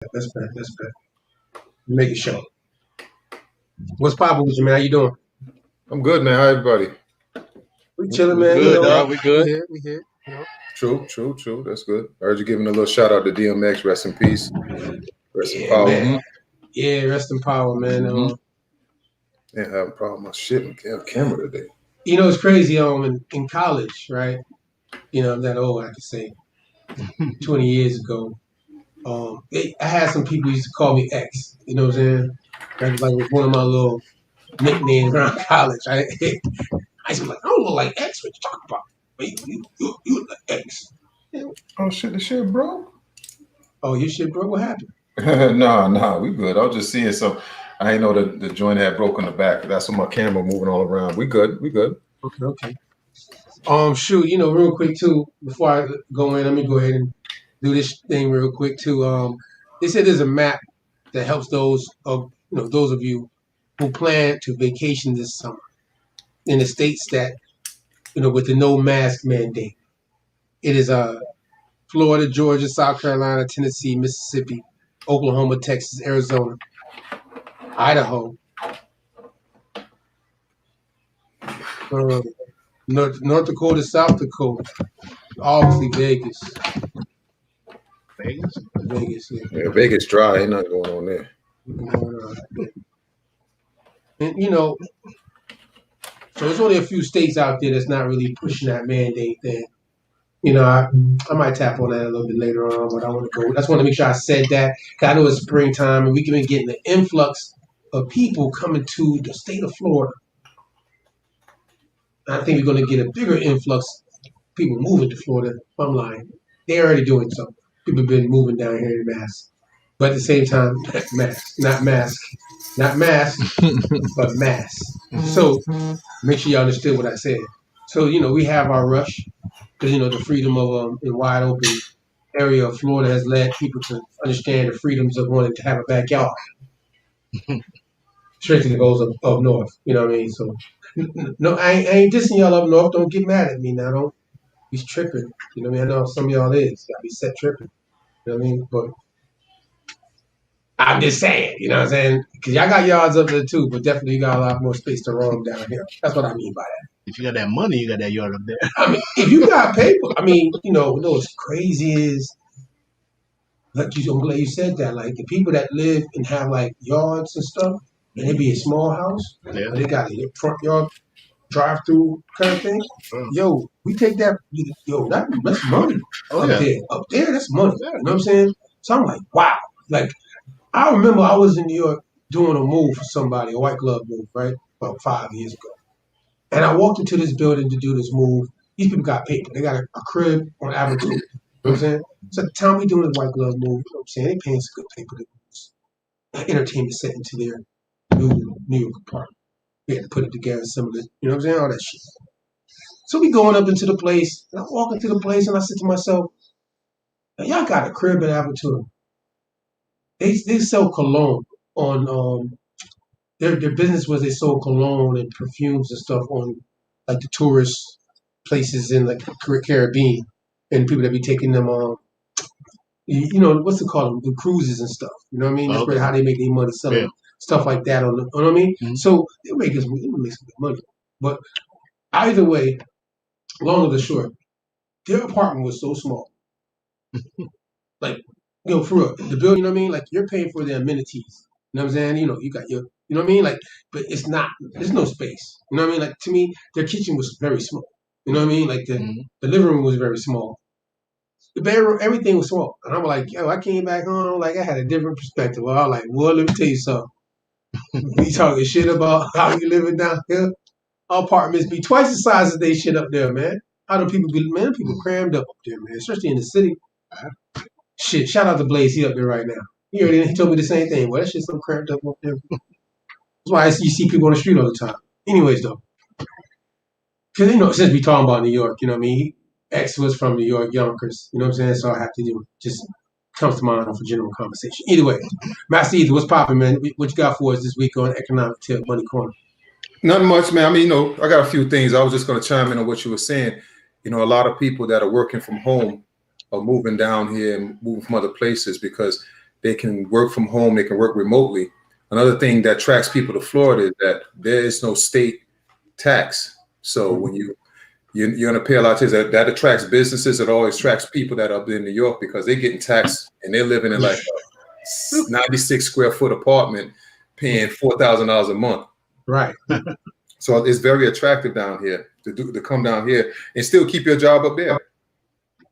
That's fair. That's fair. Make it show. What's poppin' with you, man? How you doing? I'm good, man. How everybody? We chilling, We man. good, dog. We good. We here. You know? True. That's good. I heard you giving a little shout out to DMX. Rest in peace. Rest in Yeah, power. man. Yeah, rest in power, man. Yeah, I have a problem with my shit on camera today. You know, it's crazy. In college, right? You know, I'm that old. I could say 20 years ago. I had some people used to call me X. You know what I'm saying? That was like one of my little nicknames around college. I used to be like, I don't look like X. What you talking about? You look like X. Oh shit, the shit broke. Oh, your shit, bro. What happened? Nah, we good. I was just seeing some. I ain't know that the joint had broken the back. That's why my camera moving all around. We good. Okay. Shoot, you know, real quick too, before I go in, let me go ahead and do this thing real quick too. They said there's a map that helps those of you who plan to vacation this summer in the states that, with the no mask mandate. It is Florida, Georgia, South Carolina, Tennessee, Mississippi, Oklahoma, Texas, Arizona, Idaho, uh, North Dakota, South Dakota, obviously Vegas. Vegas, yeah. Yeah, Vegas dry. Ain't nothing going on there. And so there's only a few states out there that's not really pushing that mandate thing. I might tap on that a little bit later on, but I just want to make sure I said that. 'Cause I know it's springtime and we can be getting an influx of people coming to the state of Florida. I think we're going to get a bigger influx of people moving to Florida. I'm lying. They're already doing so. People have been moving down here in mass. But at the same time, not mask, but mass. So make sure you understood what I said. So, we have our rush because, the freedom of a wide open area of Florida has led people to understand the freedoms of wanting to have a backyard. Strictly goes up north. You know what I mean? So, no, I ain't dissing y'all up north. Don't get mad at me now. Don't be tripping. You know what I mean? I know some of y'all is. Y'all be set tripping. You know what I mean? But I'm just saying, you know what I'm saying? Because y'all got yards up there too, but definitely you got a lot more space to roam down here. That's what I mean by that. If you got that money, you got that yard up there. I mean, if you got paper, what's crazy is, I'm glad you said that. Like the people that live and have like yards and stuff, and it be a small house, Yeah. but they got a front yard drive through kind of thing. Yo, we take that. Yo, that's money up there. That's money. You know what I'm saying? So I'm like, wow. Like I remember I was in New York doing a move for somebody, a white glove move, right? About 5 years ago. And I walked into this building to do this move. These people got paper. They got a crib on Avenue 2. You know what I'm saying? So at the time we doing the white glove move, you know what I'm saying? They paying some good paper to entertainment set into their New York apartment. We had to put it together, some of it, you know what I'm saying? All that shit. So we going up into the place, and I walk into the place and I said to myself, y'all got a crib at Avenue 2. They sell cologne on their business was they sold cologne and perfumes and stuff on like the tourist places in like the Caribbean and people that be taking them on what's it called, the cruises and stuff. You know what I mean? That's where how they make their money selling stuff like that on the, you know what I mean? Mm-hmm. So they make some good money. But either way, long or the short, their apartment was so small. Like, for real, the building, you know what I mean? Like you're paying for the amenities. You know what I'm saying? You got your, you know what I mean? Like, but there's no space. You know what I mean? Like to me, their kitchen was very small. You know what I mean? Like the living room was very small. The bedroom, everything was small. And I'm like, yo, I came back home, like I had a different perspective. I was like, well, let me tell you something. We talking shit about how you living down here. Our apartments be twice the size as they shit up there, man. How do people get, man? People crammed up there, man, especially in the city. Shit, shout out to Blaze. He up there right now. He told me the same thing. Well, that shit's so cramped up there. That's why you see people on the street all the time. Anyways, though. Because, since we talking about New York, you know what I mean? X was from New York, Yonkers. You know what I'm saying? So I have to just comes to mind for general conversation. Either way, Master Ether, what's popping, man? What you got for us this week on Economic Tip Money Corner? Nothing much, man. I mean, I got a few things. I was just going to chime in on what you were saying. A lot of people that are working from home are moving down here and moving from other places because They can work from home. They can work remotely. Another thing that attracts people to Florida is that there is no state tax. So when you're going to pay a lot of tax, that attracts businesses. It always attracts people that are up in New York because they're getting taxed and they're living in like a 96 square foot apartment paying $4,000 a month. Right. So it's very attractive down here to come down here and still keep your job up there.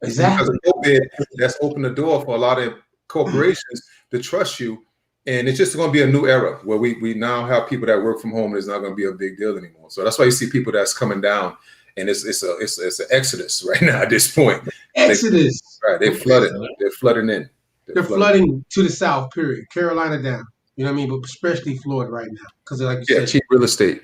Exactly. Because of COVID, that's opened the door for a lot of corporations to trust you. And it's just going to be a new era where we now have people that work from home and it's not going to be a big deal anymore. So that's why you see people that's coming down, and it's an exodus right now at this point. Exodus. They're flooding. They're flooding in. They're flooding to the south. Period. Carolina down. You know what I mean? But especially Florida right now, because like you said, cheap real estate,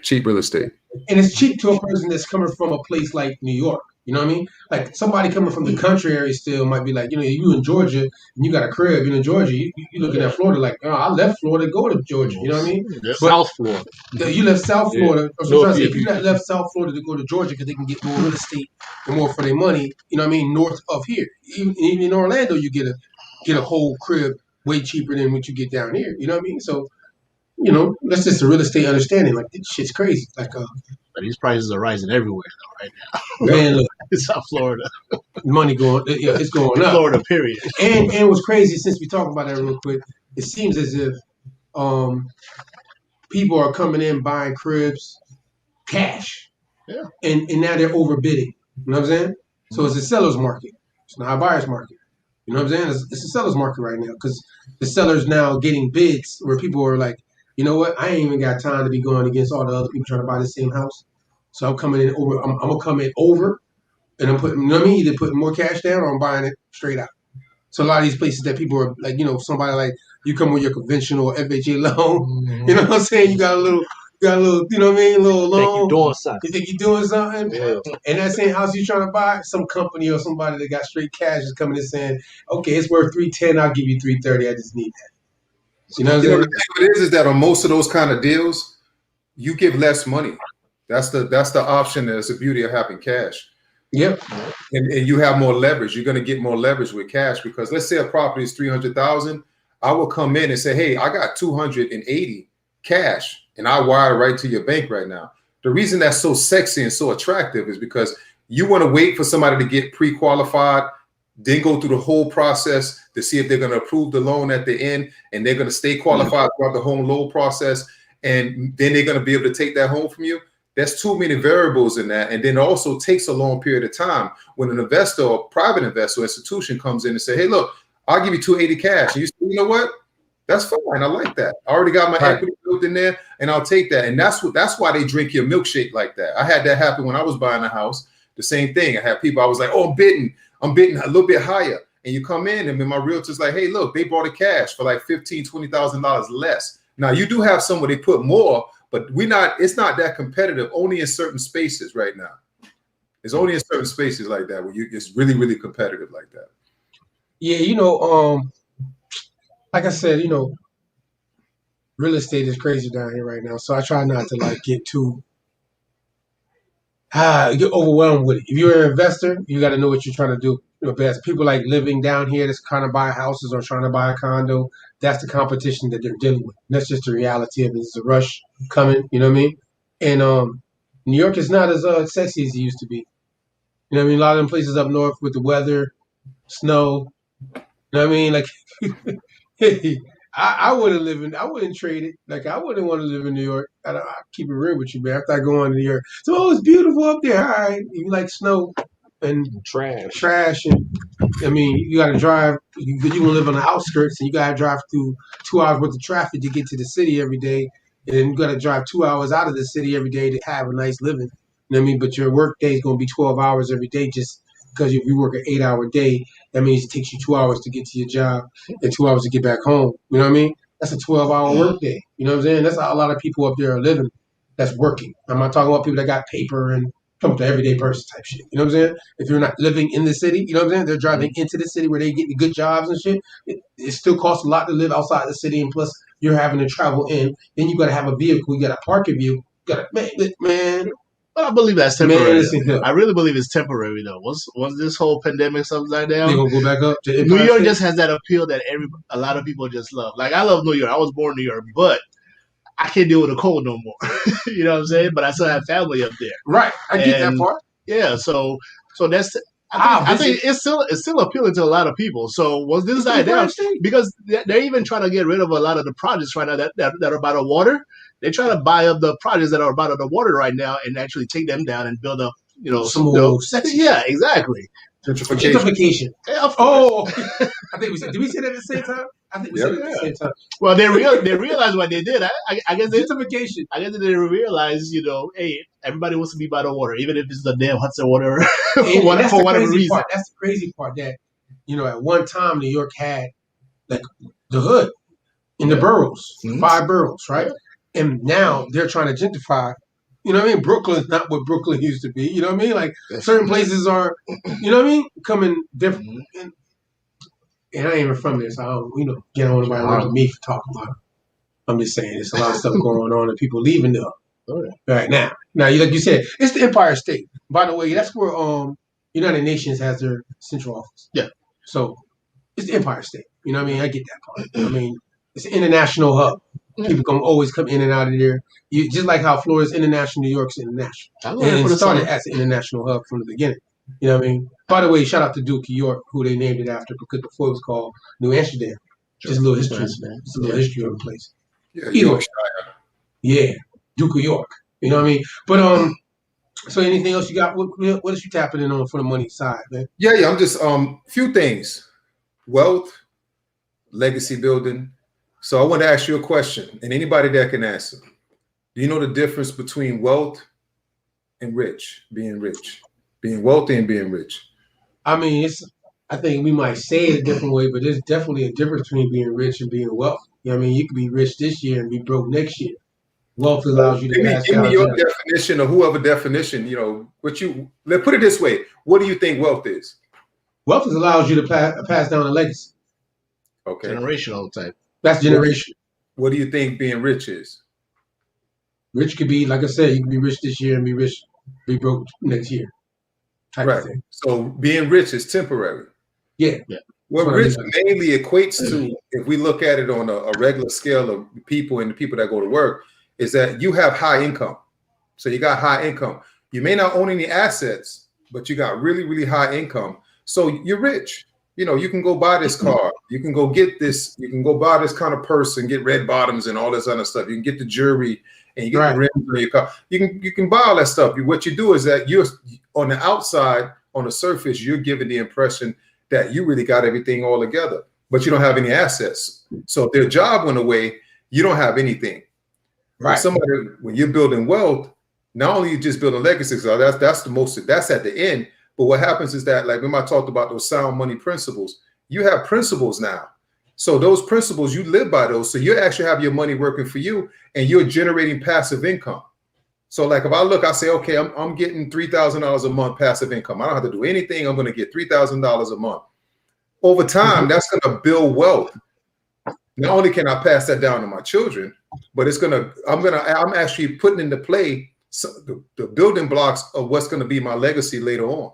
and it's cheap to a person that's coming from a place like New York. You know what I mean? Like somebody coming from the country area still might be like, you know, you in Georgia and you got a crib, you in Georgia, you looking at Florida like, oh, I left Florida to go to Georgia. You know what I mean? South Florida. You left South Florida. That's what I'm trying to say. If you not left South Florida to go to Georgia because they can get more real estate and more for their money, you know what I mean? North of here, even in Orlando, you get a whole crib way cheaper than what you get down here. You know what I mean? So, you know, that's just a real estate understanding. Like, this shit's crazy. Like, but these prices are rising everywhere though, right now. Man, look, South Florida, money going, it's going up. Florida, period. And what's crazy, since we talk about that real quick, it seems as if people are coming in buying cribs cash. Yeah. And now they're overbidding. You know what I'm saying? So it's a seller's market. It's not a buyer's market. You know what I'm saying? It's a seller's market right now because the seller's now getting bids where people are like, you know what? I ain't even got time to be going against all the other people trying to buy the same house. So I'm coming in over. I'm gonna come in over, and I'm putting. You know what I mean? Either putting more cash down or I'm buying it straight out. So a lot of these places that people are like, you know, somebody like you come with your conventional FHA loan. You know what I'm saying? You got a little, you know what I mean? A little loan. You think you're doing something? Yeah. And that same house you're trying to buy, some company or somebody that got straight cash is coming in saying, okay, it's worth $310. I'll give you $330. I just need that. You know what I'm saying? The thing is that on most of those kind of deals, you give less money. That's the option. That's the beauty of having cash. Yep. And you have more leverage. You're going to get more leverage with cash because let's say a property is $300,000. I will come in and say, hey, I got $280 cash, and I wire it right to your bank right now. The reason that's so sexy and so attractive is because you want to wait for somebody to get pre-qualified, then go through the whole process to see if they're going to approve the loan at the end, and they're going to stay qualified throughout the home loan process, and then they're going to be able to take that home from you. There's too many variables in that, and then it also takes a long period of time when an investor or private investor or institution comes in and say, hey, look, I'll give you $280 cash. And you say, you know what? That's fine. I like that. I already got my equity built in there, and I'll take that. And that's why they drink your milkshake like that. I had that happen when I was buying a house. The same thing. I had people, I was like, oh, I'm bidding a little bit higher. And you come in, and then my realtor's like, hey, look, they bought it cash for like $15,000, $20,000 less. Now, you do have some where they put more, but it's not that competitive, only in certain spaces right now. It's only in certain spaces like that where it's really, really competitive like that. Yeah, you know, like I said, you know, real estate is crazy down here right now. So I try not to like get overwhelmed with it. If you're an investor, you got to know what you're trying to do. You know, best people like living down here that's trying to buy houses or trying to buy a condo. That's the competition that they're dealing with. And that's just the reality of it. It's a rush coming. You know what I mean? And New York is not as sexy as it used to be. You know what I mean? A lot of them places up north with the weather, snow. You know what I mean? Like, I wouldn't trade it. Like, I wouldn't want to live in New York. I keep it real with you, man. After I go on to New York, so it's beautiful up there. All right, you like snow and trash, and I mean, you got to drive. You gonna live on the outskirts, and you got to drive through 2 hours worth of traffic to get to the city every day, and then you got to drive 2 hours out of the city every day to have a nice living. You know what I mean? But your work day is gonna be 12 hours every day, just because if you work an 8-hour day, that means it takes you 2 hours to get to your job and 2 hours to get back home. You know what I mean? That's a 12-hour work day. You know what I'm saying? That's how a lot of people up there are living that's working. I'm not talking about people that got paper and talking to everyday person type shit. You know what I'm saying? If you're not living in the city, you know what I'm saying? They're driving into the city where they get the good jobs and shit. It still costs a lot to live outside the city, and plus you're having to travel in. Then you got to have a vehicle. You got to park your vehicle. You got to, man. But I believe that's Man, temporary. listen here. I really believe it's temporary though. Once this whole pandemic settles They down, gonna go back up to New Empire York State? just has that appeal that a lot of people just love. Like I love New York. I was born in New York, but I can't deal with the cold no more. You know what I'm saying? But I still have family up there. Right. I get that And part. yeah, so that's I think it's still appealing to a lot of people. So once this died down, because they're even trying to get rid of a lot of the projects right now that are by the water. They try to buy up the projects that are by the water right now and actually take them down and build up, some more sexy. Yeah, exactly. Gentrification. Yeah, oh, I think we said. Did we say that at the same time? I think we said it at the same time. Well, they realized what they did. I guess Gentrification. I guess they didn't realize, hey, everybody wants to be by the water, even if it's the damn Hudson water, for whatever reason. That's the crazy part. That at one time New York had like the hood in the boroughs, 5 boroughs, right? And now they're trying to gentrify. You know what I mean? Brooklyn's not what Brooklyn used to be. You know what I mean? Like certain places are, you know what I mean, coming different. And I ain't even from there, so I don't, get on nobody like me for talking about it. I'm just saying, there's a lot of stuff going on and people leaving there right now. Now, like you said, it's the Empire State. By the way, that's where United Nations has their central office. Yeah. So it's the Empire State. You know what I mean? I get that part. I mean, it's an international hub. People can always come in and out of there. Just like how Florida's international, New York's international. And it started as an international hub from the beginning. You know what I mean? By the way, shout out to Duke, York, who they named it after, because before it was called New Amsterdam. Just a little history. Just a little history of the place. Yeah, Yorkshire. Yeah, Duke of York. You know what I mean? But so anything else you got? What is you tapping in on for the money side, man? Yeah. I'm just few things: wealth, legacy building. So I want to ask you a question, and anybody that can answer. Do you know the difference between wealth and being wealthy and being rich? I mean, I think we might say it a different way, but there's definitely a difference between being rich and being wealthy. You know what I mean? You could be rich this year and be broke next year. Wealth allows you to pass down. Give me your definition or whoever definition, let's put it this way. What do you think wealth is? Wealth allows you to pass down a legacy. Okay. Generational type. That's generation. What do you think being rich is? Rich could be, like I said, you can be rich this year and be broke next year. Right. So being rich is temporary. Yeah. What rich mainly equates to, if we look at it on a regular scale of people and the people that go to work, is that you have high income. So you got high income. You may not own any assets, but you got really, really high income. So you're rich. You can go buy this car. You can go get this. You can go buy this kind of purse and get red bottoms and all this other stuff. You can get the jewelry and you get the rims on your car. You can buy all that stuff. What you do is that you're on the outside, on the surface, you're giving the impression that you really got everything all together, but you don't have any assets. So if their job went away, you don't have anything. Right. When you're building wealth, not only are you just building legacies, that's at the end. But what happens is that, like when I talked about those sound money principles, you have principles now. So those principles, you live by those. So you actually have your money working for you and you're generating passive income. So like if I look, I say, okay, I'm getting $3,000 a month passive income. I don't have to do anything. I'm going to get $3,000 a month. Over time, that's going to build wealth. Not only can I pass that down to my children, but I'm actually putting into play the building blocks of what's going to be my legacy later on.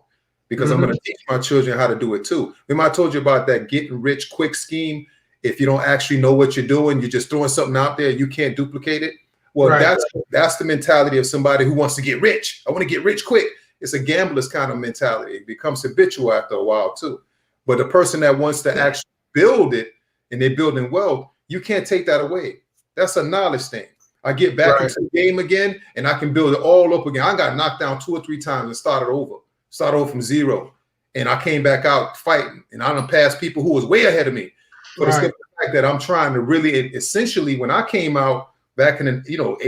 Because I'm going to teach my children how to do it too. Remember I told you about that getting rich quick scheme. If you don't actually know what you're doing, you're just throwing something out there, you can't duplicate it. Well, that's the mentality of somebody who wants to get rich. I want to get rich quick. It's a gambler's kind of mentality. It becomes habitual after a while too. But the person that wants to actually build it and they're building wealth, you can't take that away. That's a knowledge thing. I get back into the game again and I can build it all up again. I got knocked down 2 or 3 times and started over from zero. And I came back out fighting and I done passed people who was way ahead of me. But it's the fact that I'm trying to really, essentially, when I came out back in,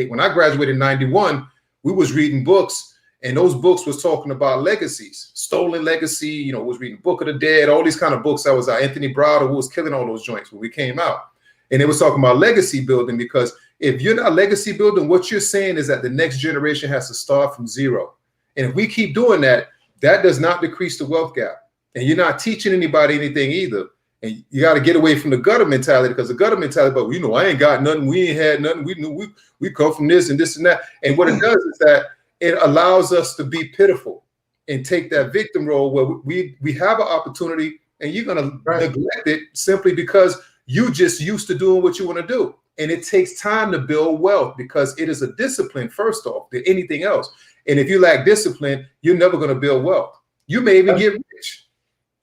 when I graduated in 91, we was reading books and those books was talking about legacies, stolen legacy, was reading Book of the Dead, all these kind of books. That was Anthony Browder, who was killing all those joints when we came out. And it was talking about legacy building, because if you're not legacy building, what you're saying is that the next generation has to start from zero. And if we keep doing that, that does not decrease the wealth gap. And you're not teaching anybody anything either. And you got to get away from the gutter mentality, because the gutter mentality, but I ain't got nothing. We ain't had nothing. We knew we come from this and this and that. And what it does is that it allows us to be pitiful and take that victim role where we have an opportunity and you're going to neglect it simply because you just used to doing what you want to do. And it takes time to build wealth because it is a discipline, first off, than anything else. And if you lack discipline, you're never going to build wealth. You may even get rich.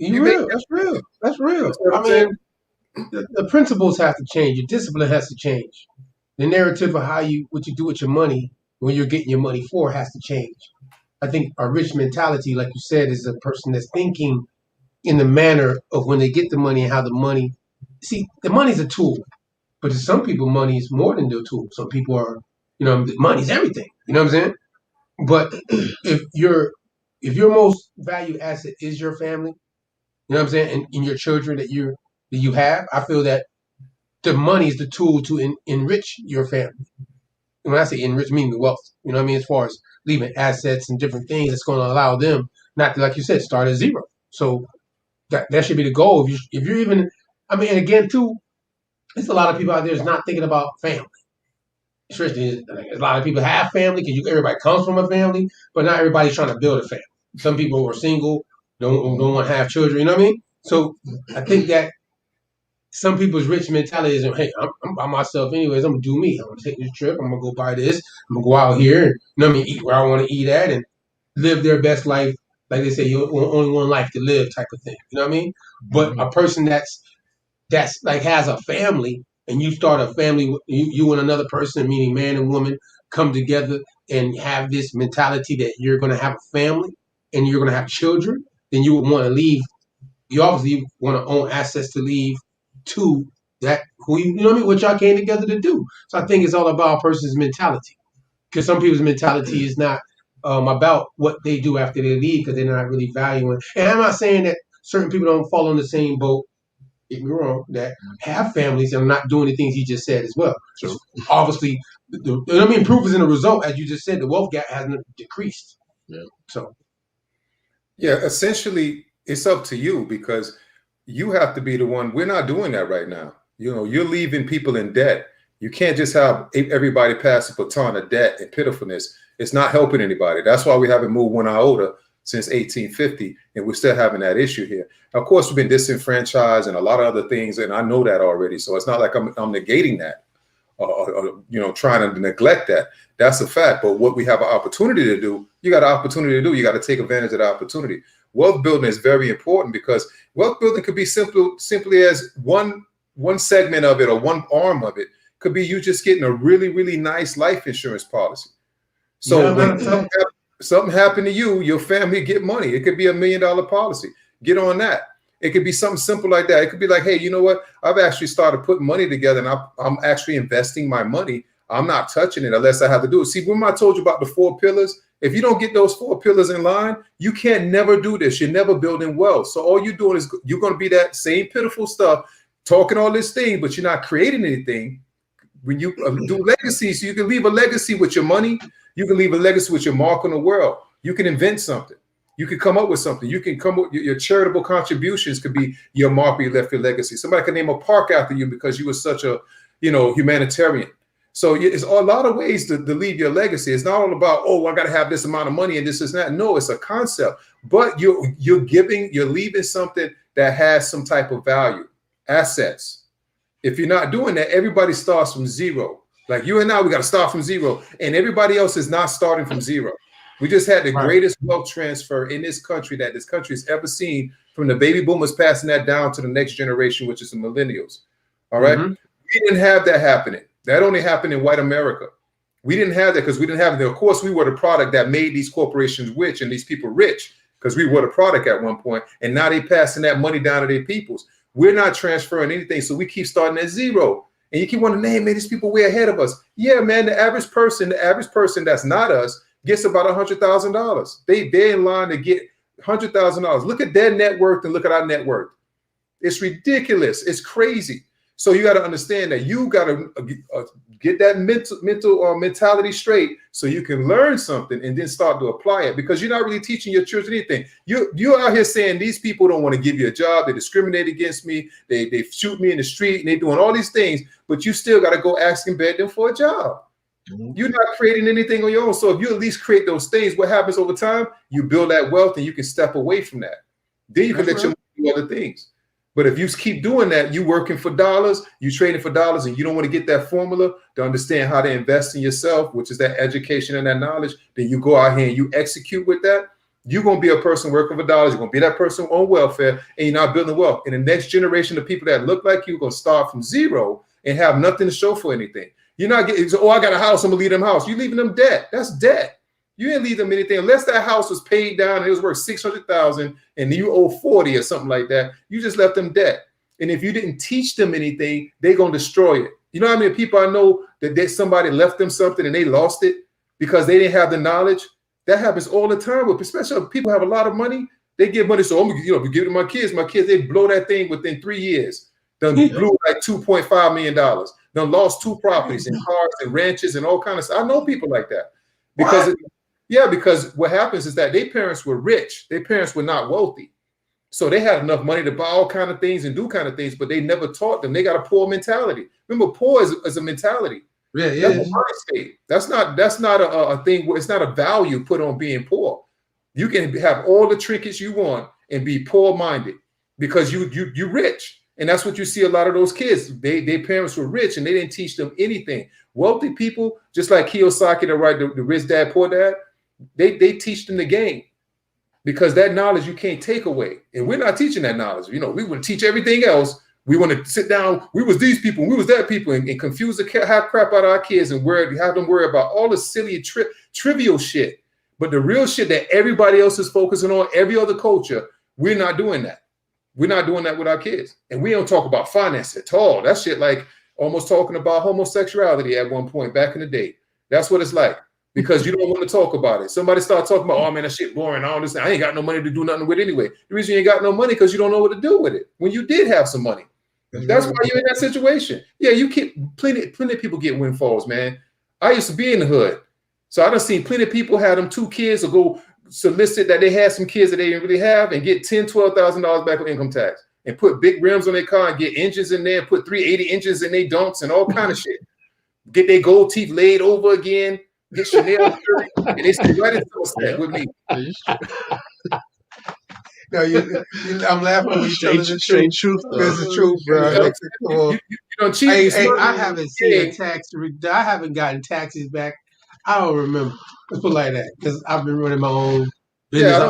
That's real. That's real. I mean, the principles have to change. Your discipline has to change. The narrative of what you do with your money when you're getting your money for has to change. I think a rich mentality, like you said, is a person that's thinking in the manner of when they get the money and how the money. See, the money's a tool, but to some people, money is more than their tool. Some people are, money's everything. You know what I'm saying? But if your most valued asset is your family, you know what I'm saying, and your children that you have, I feel that the money is the tool to enrich your family. And when I say enrich, I mean the wealth. You know what I mean? As far as leaving assets and different things, that's going to allow them not to, like you said, start at zero. So that should be the goal. If you're even, I mean, and again, too, there's a lot of people out there that's not thinking about family. Especially, a lot of people have family because everybody comes from a family, but not everybody's trying to build a family. Some people are single, don't want to have children. You know what I mean? So I think that some people's rich mentality is, hey, I'm by myself anyways. I'm gonna do me. I'm gonna take this trip. I'm gonna go buy this. I'm gonna go out here and eat where I want to eat at and live their best life. Like they say, you only one life to live, type of thing. You know what I mean? But a person that's like has a family, and you start a family, you and another person, meaning man and woman, come together and have this mentality that you're gonna have a family and you're gonna have children. Then you would want to leave. You obviously want to own assets to leave to that you know what I mean, what y'all came together to do. So I think it's all about a person's mentality, because some people's mentality is not about what they do after they leave, because they're not really valuing. And I'm not saying that certain people don't fall on the same boat, get me wrong, that have families and are not doing the things he just said as well. So obviously, proof is in the result. As you just said, the wealth gap hasn't decreased. Yeah. So essentially, it's up to you, because you have to be the one. We're not doing that right now. You're leaving people in debt. You can't just have everybody pass a baton of debt and pitifulness. It's not helping anybody. That's why we haven't moved 1 iota since 1850, and we're still having that issue here. Of course, we've been disenfranchised and a lot of other things, and I know that already. So it's not like I'm negating that, or trying to neglect that. That's a fact. But what we have an opportunity to do, you got an opportunity to do. You got to take advantage of the opportunity. Wealth building is very important, because wealth building could be simply as one segment of it, or one arm of it. Could be you just getting a really, really nice life insurance policy. So when something happened to you, your family get money. It could be $1 million policy. Get on that. It could be something simple like that. It could be like, hey, you know what? I've actually started putting money together, and I'm actually investing my money. I'm not touching it unless I have to do it. See, when I told you about the 4 pillars, if you don't get those 4 pillars in line, you can't never do this. You're never building wealth. So all you're doing is you're going to be that same pitiful stuff, talking all this thing, but you're not creating anything. When you do legacy, so you can leave a legacy with your money. You can leave a legacy with your mark on the world. You can invent something. You can come up with something. You can come up with your charitable contributions could be your mark where you left your legacy. Somebody can name a park after you because you were such a, humanitarian. So it's a lot of ways to leave your legacy. It's not all about, I got to have this amount of money and this is that. No, it's a concept. But you're leaving something that has some type of value, assets. If you're not doing that, everybody starts from zero. Like you and I, we got to start from zero. And everybody else is not starting from zero. We just had the greatest wealth transfer in this country that this country has ever seen, from the baby boomers passing that down to the next generation, which is the millennials. All right. Mm-hmm. We didn't have that happening. That only happened in white America. We didn't have that because we didn't have it. Of course, we were the product that made these corporations rich and these people rich, because we were the product at one point. And now they passing that money down to their peoples. We're not transferring anything. So we keep starting at zero. And you keep wanting to name, man, these people way ahead of us. Yeah, man, the average person that's not us gets about $100,000. They're in line to get $100,000. Look at their net worth and look at our net worth. It's ridiculous. It's crazy. So you got to understand that you got to get that mentality straight, so you can learn something and then start to apply it, because you're not really teaching your children anything. You're out here saying these people don't want to give you a job. They discriminate against me. They shoot me in the street, and they're doing all these things, but you still got to go ask and beg them for a job. You're not creating anything on your own. So if you at least create those things, what happens over time? You build that wealth and you can step away from that. Then you can let your money do other things. But if you keep doing that, you working for dollars, you trading for dollars, and you don't want to get that formula to understand how to invest in yourself, which is that education and that knowledge, then you go out here and you execute with that. You're going to be a person working for dollars. You're going to be that person on welfare, and you're not building wealth. And the next generation of people that look like you are going to start from zero and have nothing to show for anything. You're not getting, oh, I got a house, I'm going to leave them house. You're leaving them debt. That's debt. You didn't leave them anything unless that house was paid down and it was worth $600,000 and you owe 40 or something like that. You just left them debt. And if you didn't teach them anything, they're going to destroy it. You know how many people I know that somebody left them something and they lost it because they didn't have the knowledge? That happens all the time, with especially if people have a lot of money. They give money, so I'm gonna, give it to my kids. My kids, they blow that thing within 3 years. Done blew like $2.5 million. Done lost 2 properties and cars and ranches and all kinds of stuff. I know people like that because because what happens is that their parents were rich. Their parents were not wealthy. So they had enough money to buy all kind of things and do kind of things, but they never taught them. They got a poor mentality. Remember, poor is a mentality. Yeah, that's a mind state. That's not a thing. It's not a value put on being poor. You can have all the trinkets you want and be poor-minded because you're rich. And that's what you see a lot of those kids. Their parents were rich and they didn't teach them anything. Wealthy people, just like Kiyosaki, that write the Rich Dad, Poor Dad, they teach them the game. Because that knowledge you can't take away. And we're not teaching that knowledge. We want to teach everything else. We want to sit down. We was these people, we was that people, and confuse the crap out of our kids and have them worry about all the silly trivial shit. But the real shit that everybody else is focusing on, every other culture, we're not doing that. We're not doing that with our kids. And we don't talk about finance at all. That shit like almost talking about homosexuality at one point back in the day. That's what it's like. Because you don't want to talk about it. Somebody start talking about, oh man, that shit boring. All this, I ain't got no money to do nothing with it anyway. The reason you ain't got no money because you don't know what to do with it. When you did have some money, that's why you're in that situation. Yeah, you keep plenty of people get windfalls, man. I used to be in the hood, so I done seen plenty of people have them 2 kids or go solicit that they had some kids that they didn't really have and get $10,000-$12,000 back on income tax and put big rims on their car and get engines in there, put 380 engines in their dunks and all kind of shit. Get their gold teeth laid over again. Get Chanel shirt, and they stay right into a set with me. No, I'm laughing when you tell the truth. This is true, bro. I haven't seen a tax. I haven't gotten taxes back. I don't remember. Let's put it like that, because I've been running my own business.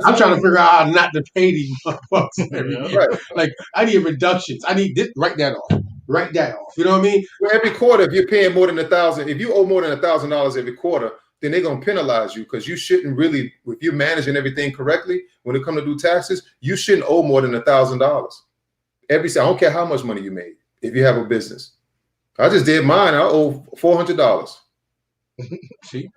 I'm trying to figure out how not to pay these motherfuckers every year. Right. Like, I need reductions. I need this. Write that off. Write that off. You know what I mean? Well, every quarter, if you're paying more than $1,000, if you owe more than $1,000 every quarter, then they're gonna penalize you because you shouldn't really, if you're managing everything correctly, when it comes to do taxes, you shouldn't owe more than $1,000. I don't care how much money you made if you have a business. I just did mine. I owe $400. See?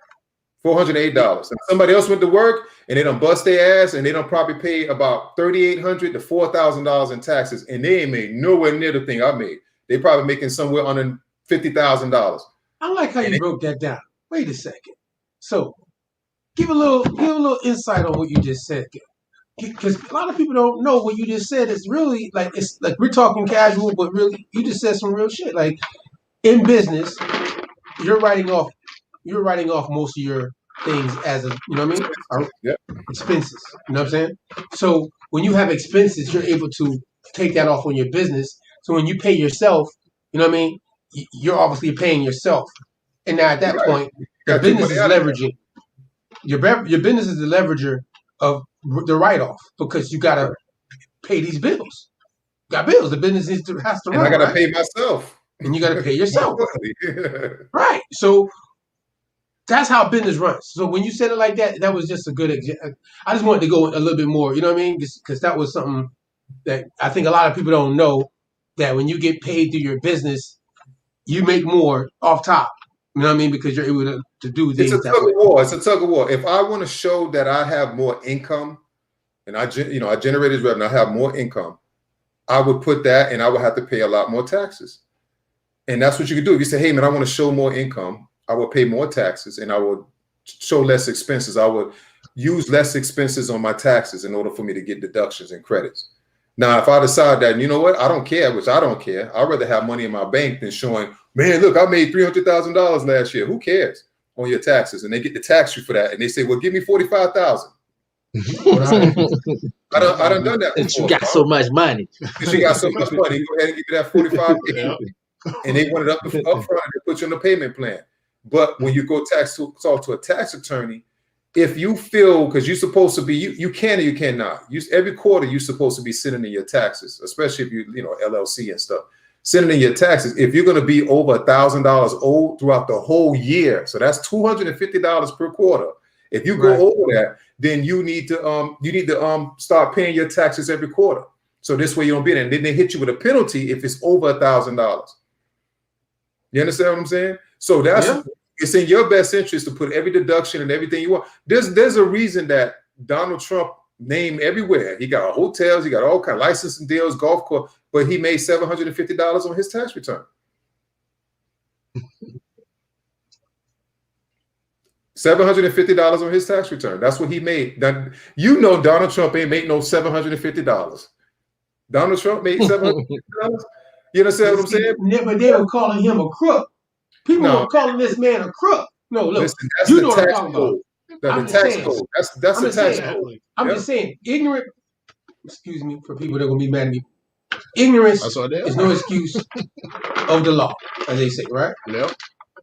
$408. And somebody else went to work and they done bust their ass and they done probably pay about $3,800 to $4,000 in taxes, and they ain't made nowhere near the thing I made. They probably making somewhere under $50,000. I like how you broke that down. Wait a second. So, give a little insight on what you just said, because a lot of people don't know what you just said. It's really it's like we're talking casual, but really you just said some real shit. Like, in business, you're writing off most of your things as expenses. You know what I'm saying? So when you have expenses, you're able to take that off on your business. So when you pay yourself, you know what I mean? You're obviously paying yourself. And now at that point, the business is leveraging. Your business is the leverager of the write-off because you got to pay these bills. You got bills. The business has to run. And I got to pay myself. And you got to pay yourself. Right. So that's how business runs. So when you said it like that, that was just a good example. I just wanted to go a little bit more, you know what I mean? Because that was something that I think a lot of people don't know, that when you get paid through your business, you make more off top. You know what I mean? Because you're able to do things. It's a tug of war. It's a tug of war. If I want to show that I have more income and I generated revenue, I have more income, I would put that and I would have to pay a lot more taxes. And that's what you could do. If you say, hey man, I want to show more income, I will pay more taxes and I will show less expenses. I would use less expenses on my taxes in order for me to get deductions and credits. Now, if I decide that, you know what, I don't care, which I don't care. I'd rather have money in my bank than showing, man, look, I made $300,000 last year. Who cares on your taxes? And they get to tax you for that. And they say, well, give me 45,000. I done done that before. You got so much money. Because you got so much money, go ahead and give me that 45. And they want it up front and they put you on the payment plan. But when you go talk to a tax attorney, if you feel, because you're supposed to be, you can or you cannot. Every quarter you're supposed to be sending in your taxes, especially if you LLC and stuff. Sending in your taxes. If you're going to be over $1,000 owed throughout the whole year, so that's $250 per quarter. If you go over that, then you need to start paying your taxes every quarter. So this way you don't be there. And then they hit you with a penalty if it's over $1,000. You understand what I'm saying? So it's in your best interest to put every deduction and everything you want. There's a reason that Donald Trump named everywhere. He got hotels, he got all kind of licensing deals, golf course, but he made $750 on his tax return. $750 on his tax return. That's what he made. Now, Donald Trump ain't make no $750. Donald Trump made $750. You understand what I'm saying? But they were calling him a crook. People were calling this man a crook. No, look, listen, that's you the know what I'm tax talking code. about. The tax code. That's the tax code. I'm just saying, ignorant. Excuse me for people that are gonna be mad at me. Ignorance is no excuse of the law, as they say, right? Yep.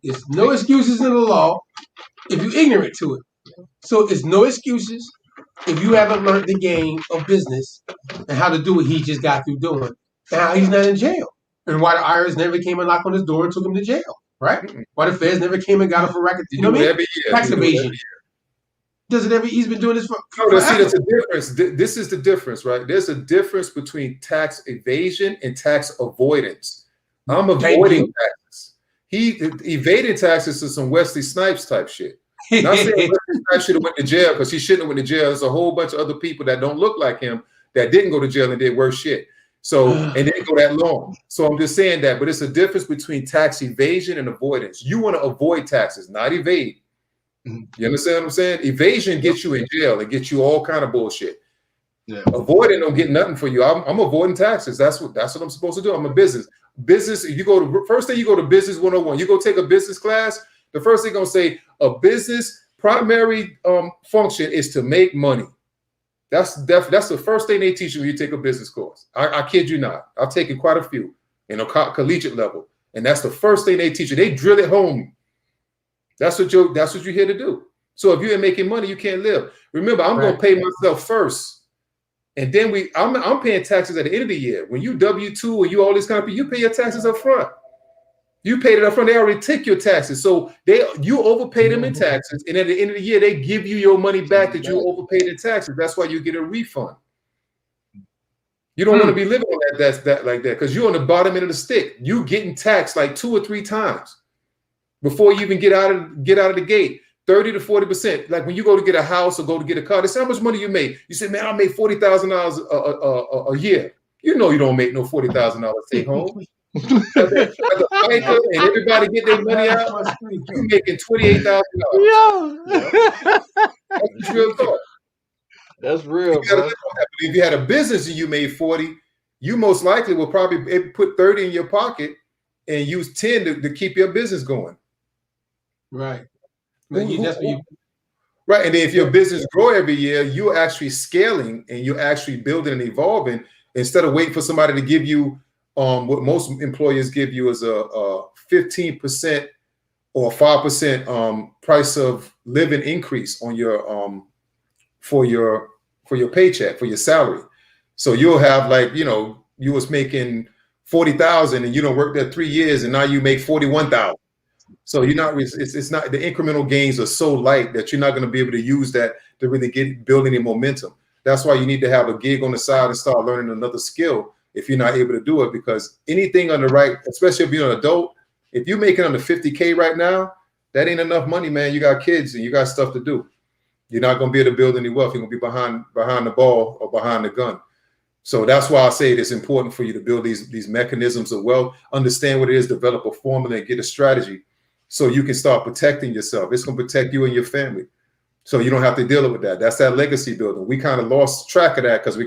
There's no excuses in the law if you're ignorant to it. So it's no excuses if you haven't learned the game of business and how to do what he just got through doing, and how he's not in jail. And why the IRS never came and knocked on his door and took him to jail, right? Why the feds never came and got him for record, you know what I mean? Every year. Tax evasion. Does it every? He's been doing this for. No, see, that's a difference. This is the difference, right? There's a difference between tax evasion and tax avoidance. I'm avoiding taxes. He evaded taxes to some Wesley Snipes type shit. Not saying Wesley Snipes should have went to jail, because he shouldn't have went to jail. There's a whole bunch of other people that don't look like him that didn't go to jail and did worse shit. So, and didn't go that long. So I'm just saying that, but it's a difference between tax evasion and avoidance. You want to avoid taxes, not evade. You understand what I'm saying? Evasion gets you in jail and gets you all kind of bullshit. Yeah. Avoiding don't get nothing for you. I'm avoiding taxes. That's what I'm supposed to do. I'm a business. If you go to first thing you go to Business 101, you go take a business class. The first thing gonna say a business primary function is to make money. That's the first thing they teach you when you take a business course. I kid you not. I've taken quite a few, collegiate level, and that's the first thing they teach you. They drill it home. That's what you're here to do. So if you ain't making money, you can't live. Remember, I'm gonna pay myself first, and then I'm paying taxes at the end of the year. When you W-2 or you all these kind of people, you pay your taxes up front. You paid it up front. They already take your taxes, so you overpay them in taxes, and at the end of the year, they give you your money back that you overpaid in taxes. That's why you get a refund. You don't want to be living on that like that, because you're on the bottom end of the stick. You getting taxed like 2 or 3 times before you even get out of the gate. 30 to 40%. Like when you go to get a house or go to get a car, they say how much money you make. You say, man, I make $40,000 a year. You know you don't make no $40,000 take home. And everybody get their money out. You making $28,000. That's real talk. That's real. If you had a business and you made 40, you most likely will probably put 30 in your pocket and use 10 to keep your business going. Right. Right. And then if your business grow every year, you're actually scaling and you're actually building and evolving instead of waiting for somebody to give you what most employers give you is a 15% or 5% price of living increase on your for your paycheck, for your salary. So you'll have you was making 40,000 and you don't work there 3 years and now you make 41,000. So you're not. It's not, the incremental gains are so light that you're not going to be able to use that to really build any momentum. That's why you need to have a gig on the side and start learning another skill if you're not able to do it, because anything on the right, especially if you're an adult, if you're making under 50K right now, that ain't enough money, man. You got kids and you got stuff to do. You're not going to be able to build any wealth. You're going to be behind the ball or behind the gun. So that's why I say it's important for you to build these mechanisms of wealth, understand what it is, develop a formula and get a strategy so you can start protecting yourself. It's going to protect you and your family. So you don't have to deal with that. That's that legacy building. We kind of lost track of that because we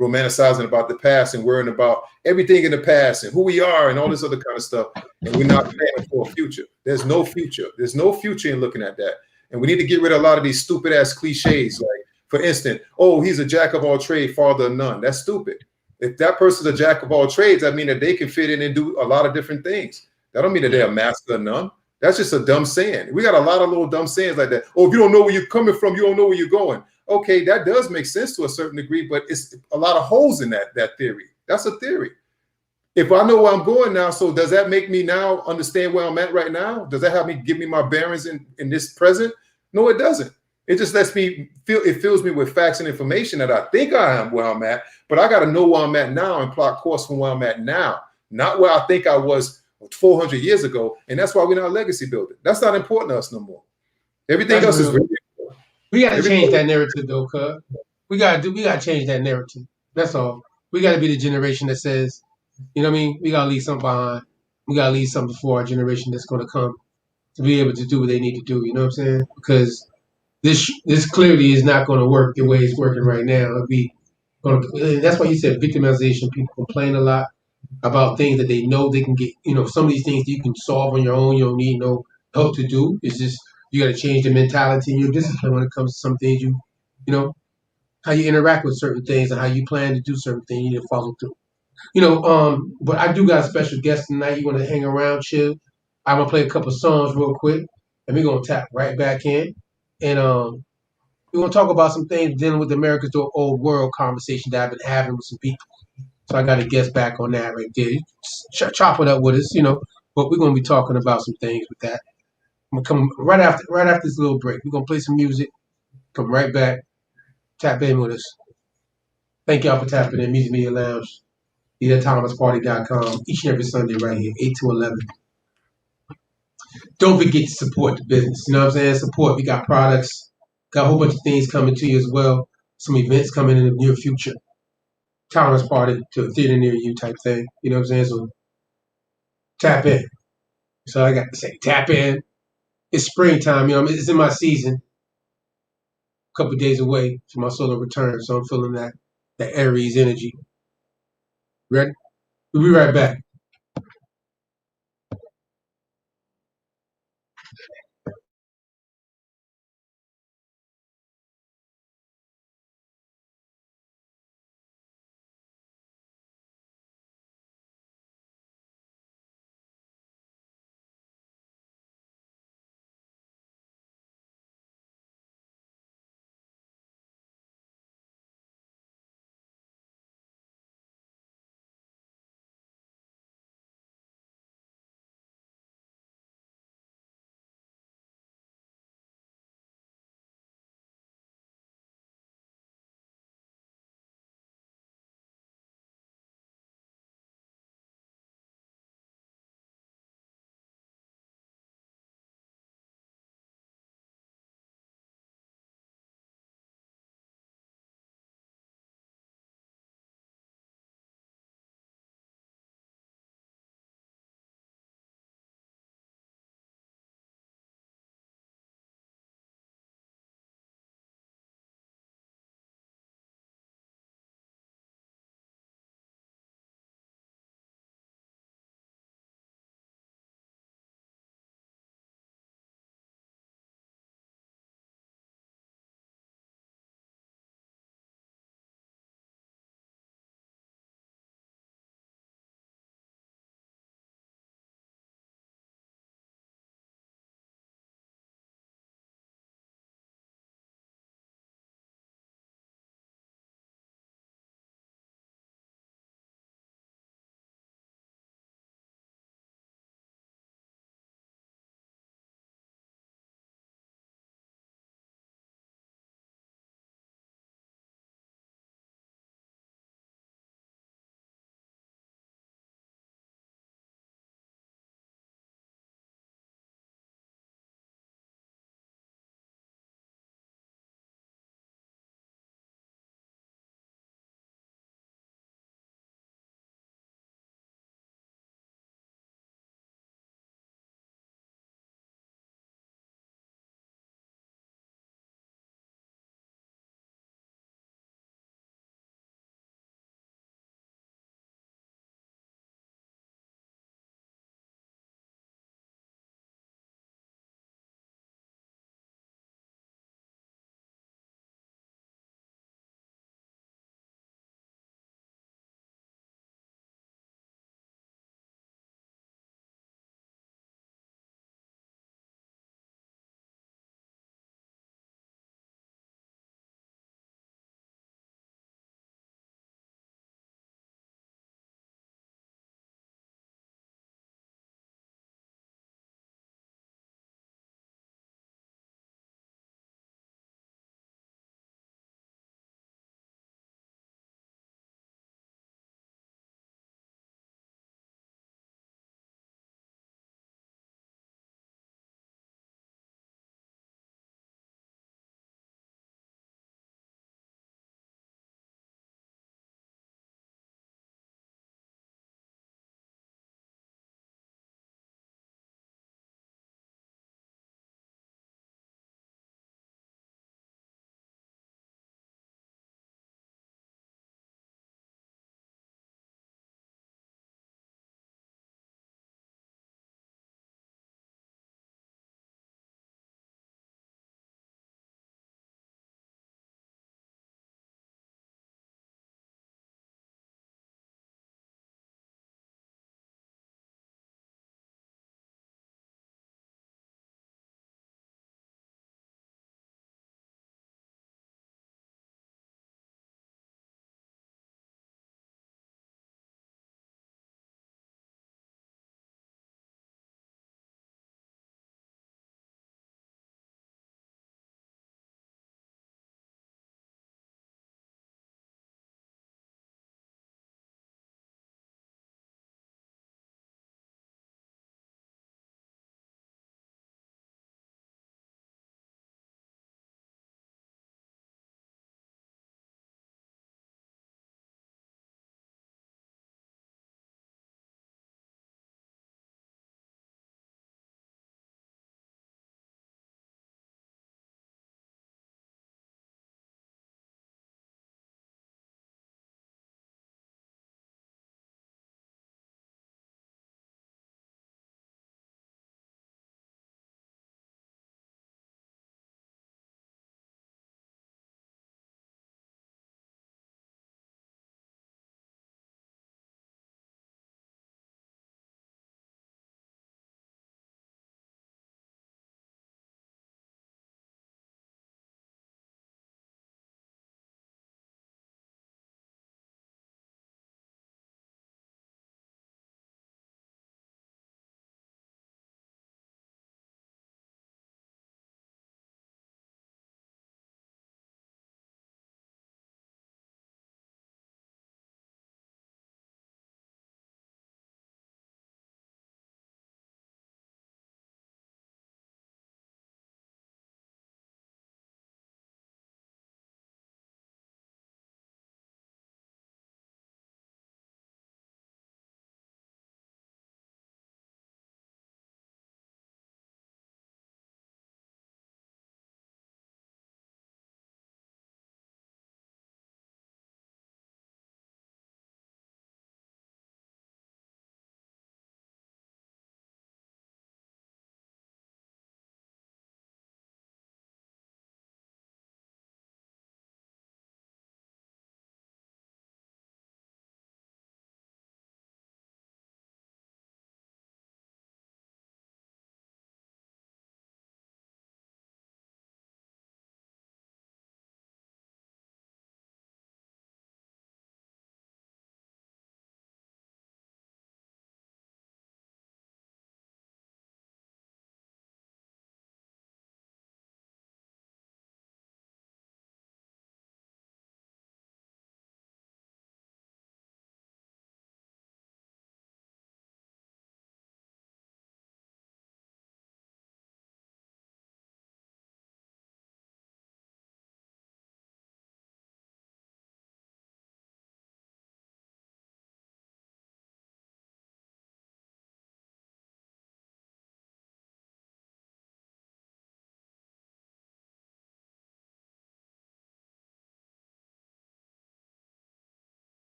romanticizing about the past and worrying about everything in the past and who we are and all this other kind of stuff. And we're not planning for a future. There's no future. There's no future in looking at that. And we need to get rid of a lot of these stupid ass cliches. Like, for instance, oh, he's a jack of all trades, father of none. That's stupid. If that person's a jack of all trades, I mean that they can fit in and do a lot of different things. That don't mean that they're a master of none. That's just a dumb saying. We got a lot of little dumb sayings like that. Oh, if you don't know where you're coming from, you don't know where you're going. Okay, that does make sense to a certain degree, but it's a lot of holes in that theory. That's a theory. If I know where I'm going now, so does that make me now understand where I'm at right now? Does that help me give me my bearings in this present? No, it doesn't. It just lets me feel, it fills me with facts and information that I think I am where I'm at, but I got to know where I'm at now and plot course from where I'm at now, not where I think I was 400 years ago. And that's why we're not legacy building. That's not important to us no more. Everything else is really important. We got to change that narrative though, cuz. We got to change that narrative. That's all. We got to be the generation that says, you know what I mean? We got to leave something behind. We got to leave something for our generation that's going to come to be able to do what they need to do. You know what I'm saying? Because this clearly is not going to work the way it's working right now. That's why you said victimization. People complain a lot about things that they know they can get. You know, some of these things you can solve on your own. You don't need no help to do. It's just you got to change the mentality and your discipline when it comes to some things. You know, how you interact with certain things and how you plan to do certain things. You need to follow through. You know, but I do got a special guest tonight. You want to hang around, chill? I'm gonna play a couple songs real quick, and we're gonna tap right back in, and we're gonna talk about some things dealing with America's old world conversation that I've been having with some people. So I got to guest back on that right there. Chop it up with us, you know. But we're gonna be talking about some things with that. I'm gonna come right after this little break. We're gonna play some music. Come right back. Tap in with us. Thank y'all for tapping in. Music Media Lounge. ThomasParty.com each and every Sunday right here, 8 to 11. Don't forget to support the business. You know what I'm saying? Support. We got products. Got a whole bunch of things coming to you as well. Some events coming in the near future. Thomas Party to a theater near you type thing. You know what I'm saying? So tap in. So I got to say, tap in. It's springtime. You know, it's in my season. A couple of days away from my solar return. So I'm feeling that Aries energy. Ready? We'll be right back.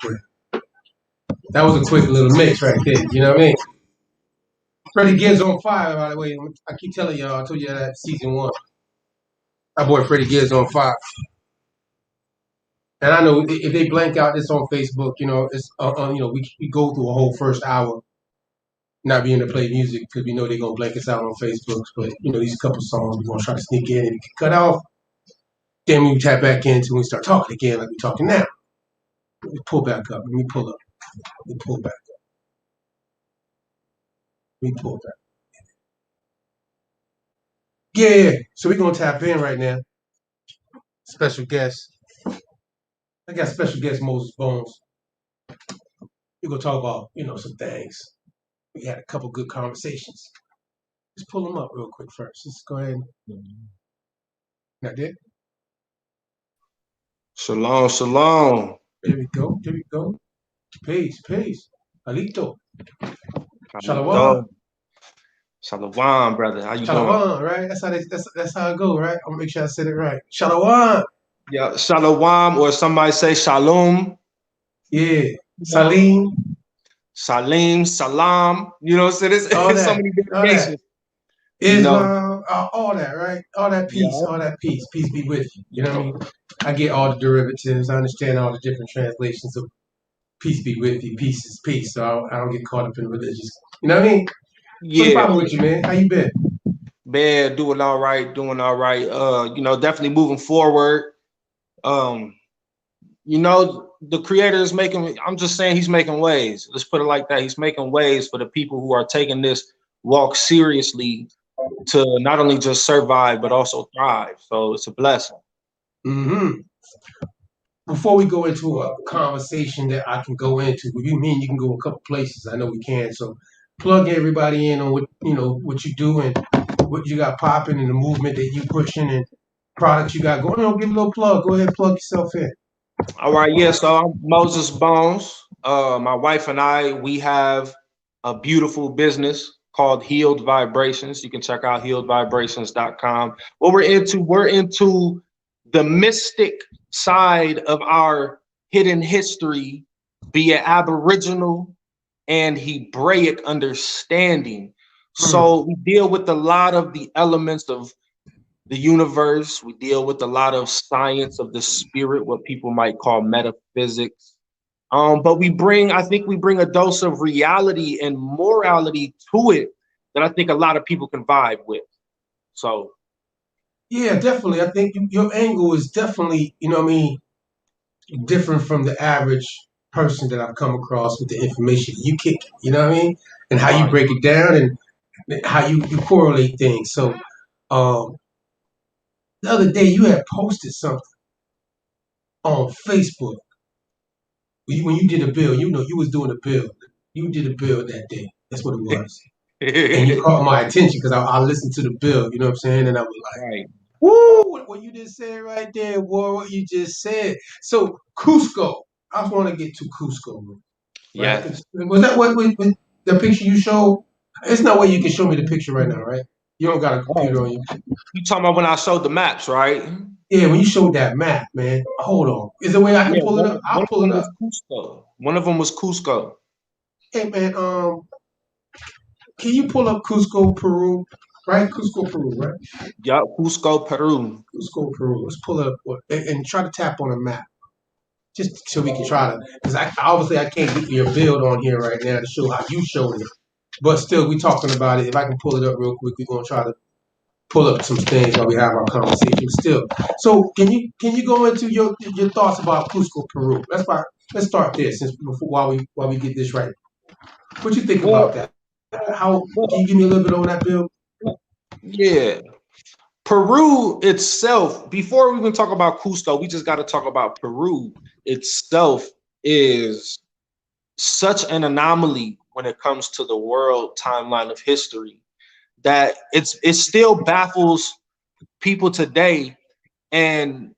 quick. That was a quick little mix right there. You know what I mean? Freddie Gibbs on fire, by the way. I keep telling y'all. I told you that season 1. That boy Freddie Gibbs on fire. And I know if they blank out this on Facebook, it's we go through a whole first hour not being able to play music because we know they're gonna blank us out on Facebook. But these couple songs we're gonna try to sneak in and cut off. Then we tap back into when we start talking again like we're talking now. Let me pull back up. Let me pull up. Let me pull back up. Let me pull back. Yeah. So we're gonna tap in right now. Special guest. I got special guest Moses Bones. We're gonna talk about, some things. We had a couple good conversations. Let's pull them up real quick first. Let's go ahead. Not there? Shalom, shalom. There we go. There we go. Peace, peace. Alito. Shalom. Shalom, brother. How you Shalom, doing? right? That's how it go, right? I'm gonna make sure I said it right. Shalom. Yeah, shalom, or somebody say shalom. Yeah. Salim. Salim, salam. You know, so there's so many variations. Islam, all that, right? All that peace, Yeah. all that peace. Peace be with you. You know what I mean? I get all the derivatives. I understand all the different translations of peace be with you. Peace is peace. So I don't get caught up in religious. You know what I mean? Yeah. What's poppin' with you, man? How you been? Man, doing all right. Definitely moving forward. The creator is I'm just saying he's making ways. Let's put it like that. He's making ways for the people who are taking this walk seriously to not only just survive, but also thrive. So it's a blessing. Mm-hmm. Before we go into a conversation that I can go into, what you mean you can go a couple places? I know we can. So plug everybody in on what you do and what you got popping and the movement that you pushing and products you got going on. Give a little plug. Go ahead, plug yourself in. All right, yeah. So I'm Moses Bones. My wife and I, we have a beautiful business called Healed Vibrations. You can check out healedvibrations.com. What we're into the mystic side of our hidden history, be it Aboriginal and Hebraic understanding. So we deal with a lot of the elements of the universe. We deal with a lot of science of the spirit, what people might call metaphysics. But I think we bring a dose of reality and morality to it that I think a lot of people can vibe with. So. Yeah, definitely. I think your angle is definitely, different from the average person that I've come across with the information you kick, you know what I mean? And how you break it down and how you correlate things. So the other day you had posted something on Facebook. When you did a bill, you was doing a bill. You did a bill that day. That's what it was. And you caught my attention because I listened to the bill, you know what I'm saying? And I was like, woo, what you just said right there, boy, what you just said. So Cusco, I want to get to Cusco. Right? Yeah. Was that what the picture you showed? It's no way you can show me the picture right now, right? You don't got a computer on you. You talking about when I showed the maps, right? Yeah, when you showed that map, man. Hold on. Is there a way I can pull it up? I'll pull it up. One of them was Cusco. Hey, man, can you pull up Cusco, Peru? Right? Cusco, Peru, right? Yeah, Cusco, Peru. Cusco, Peru. Let's pull it up and try to tap on a map. Just so we can try to, because I can't get your build on here right now to show how you showed it. But still, we talking about it. If I can pull it up real quick, we're gonna try to pull up some things while we have our conversation. Still, so can you go into your thoughts about Cusco, Peru? Let's start there while we get this right. What you think about that? How can you give me a little bit on that, Bill? Yeah. Peru itself, before we even talk about Cusco, we just got to talk about Peru itself is such an anomaly when it comes to the world timeline of history that it still baffles people today. And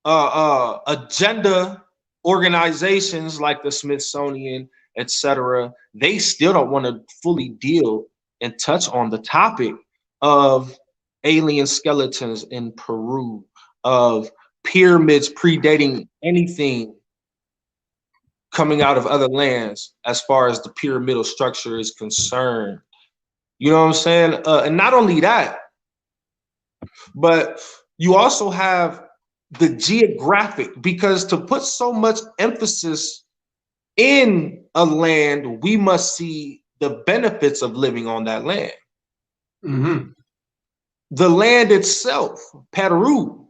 agenda organizations like the Smithsonian, etc., they still don't want to fully deal and touch on the topic of alien skeletons in Peru, of pyramids predating anything coming out of other lands as far as the pyramidal structure is concerned. You know what I'm saying? And not only that, but you also have the geographic, because to put so much emphasis in a land, we must see the benefits of living on that land. Mm-hmm. The land itself, Peru,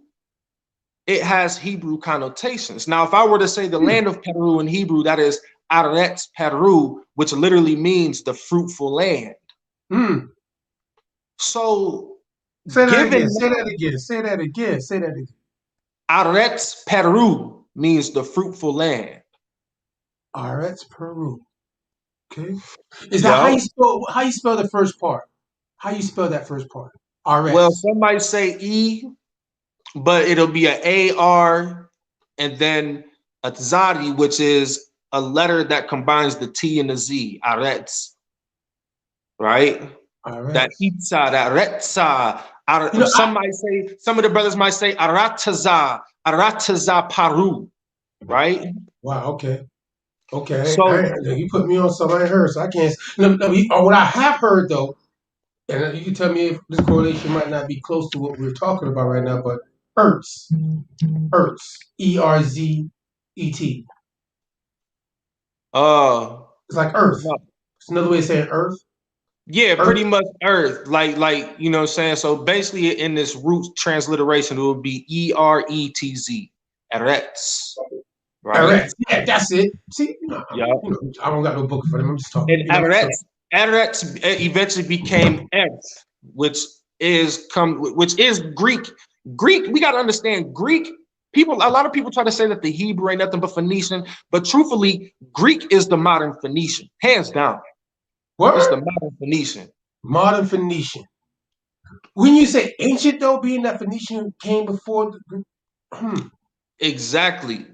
it has Hebrew connotations. Now, if I were to say the land of Peru in Hebrew, that is Aretz Peru, which literally means the fruitful land. Mm. So, say that again. Say that again. Say that again. Say that again. Aretz Peru means the fruitful land. Aretz Peru. Okay. Is that how you spell the first part? How you spell that first part? Aretz. Well, some might say E, but it'll be an A-R and then a Tzadi, which is a letter that combines the T and the Z. Aretz. Right? Aretz. That Itza, that Retza. Some of the brothers might say Arataza Paru. Right? Wow, okay. Okay. So you put me on something I ain't heard, so I can't. What I have heard though, and you can tell me if this correlation might not be close to what we're talking about right now, but Ertz, Erzet. It's like Earth. No. It's another way of saying Earth. Yeah, Earth. Pretty much Earth. Like you know what I'm saying? So basically in this root transliteration, it would be E-R-E-T-Z. Eretz. Right? Eretz. Yeah, that's it. See, I don't got no book for them. I'm just talking. And Eretz eventually became Earth, which is Greek. Greek, we got to understand Greek. A lot of people try to say that the Hebrew ain't nothing but Phoenician, but truthfully, Greek is the modern Phoenician, hands down. What? It's the modern Phoenician. Modern Phoenician. When you say ancient, though, being that Phoenician came before the Greek. Exactly.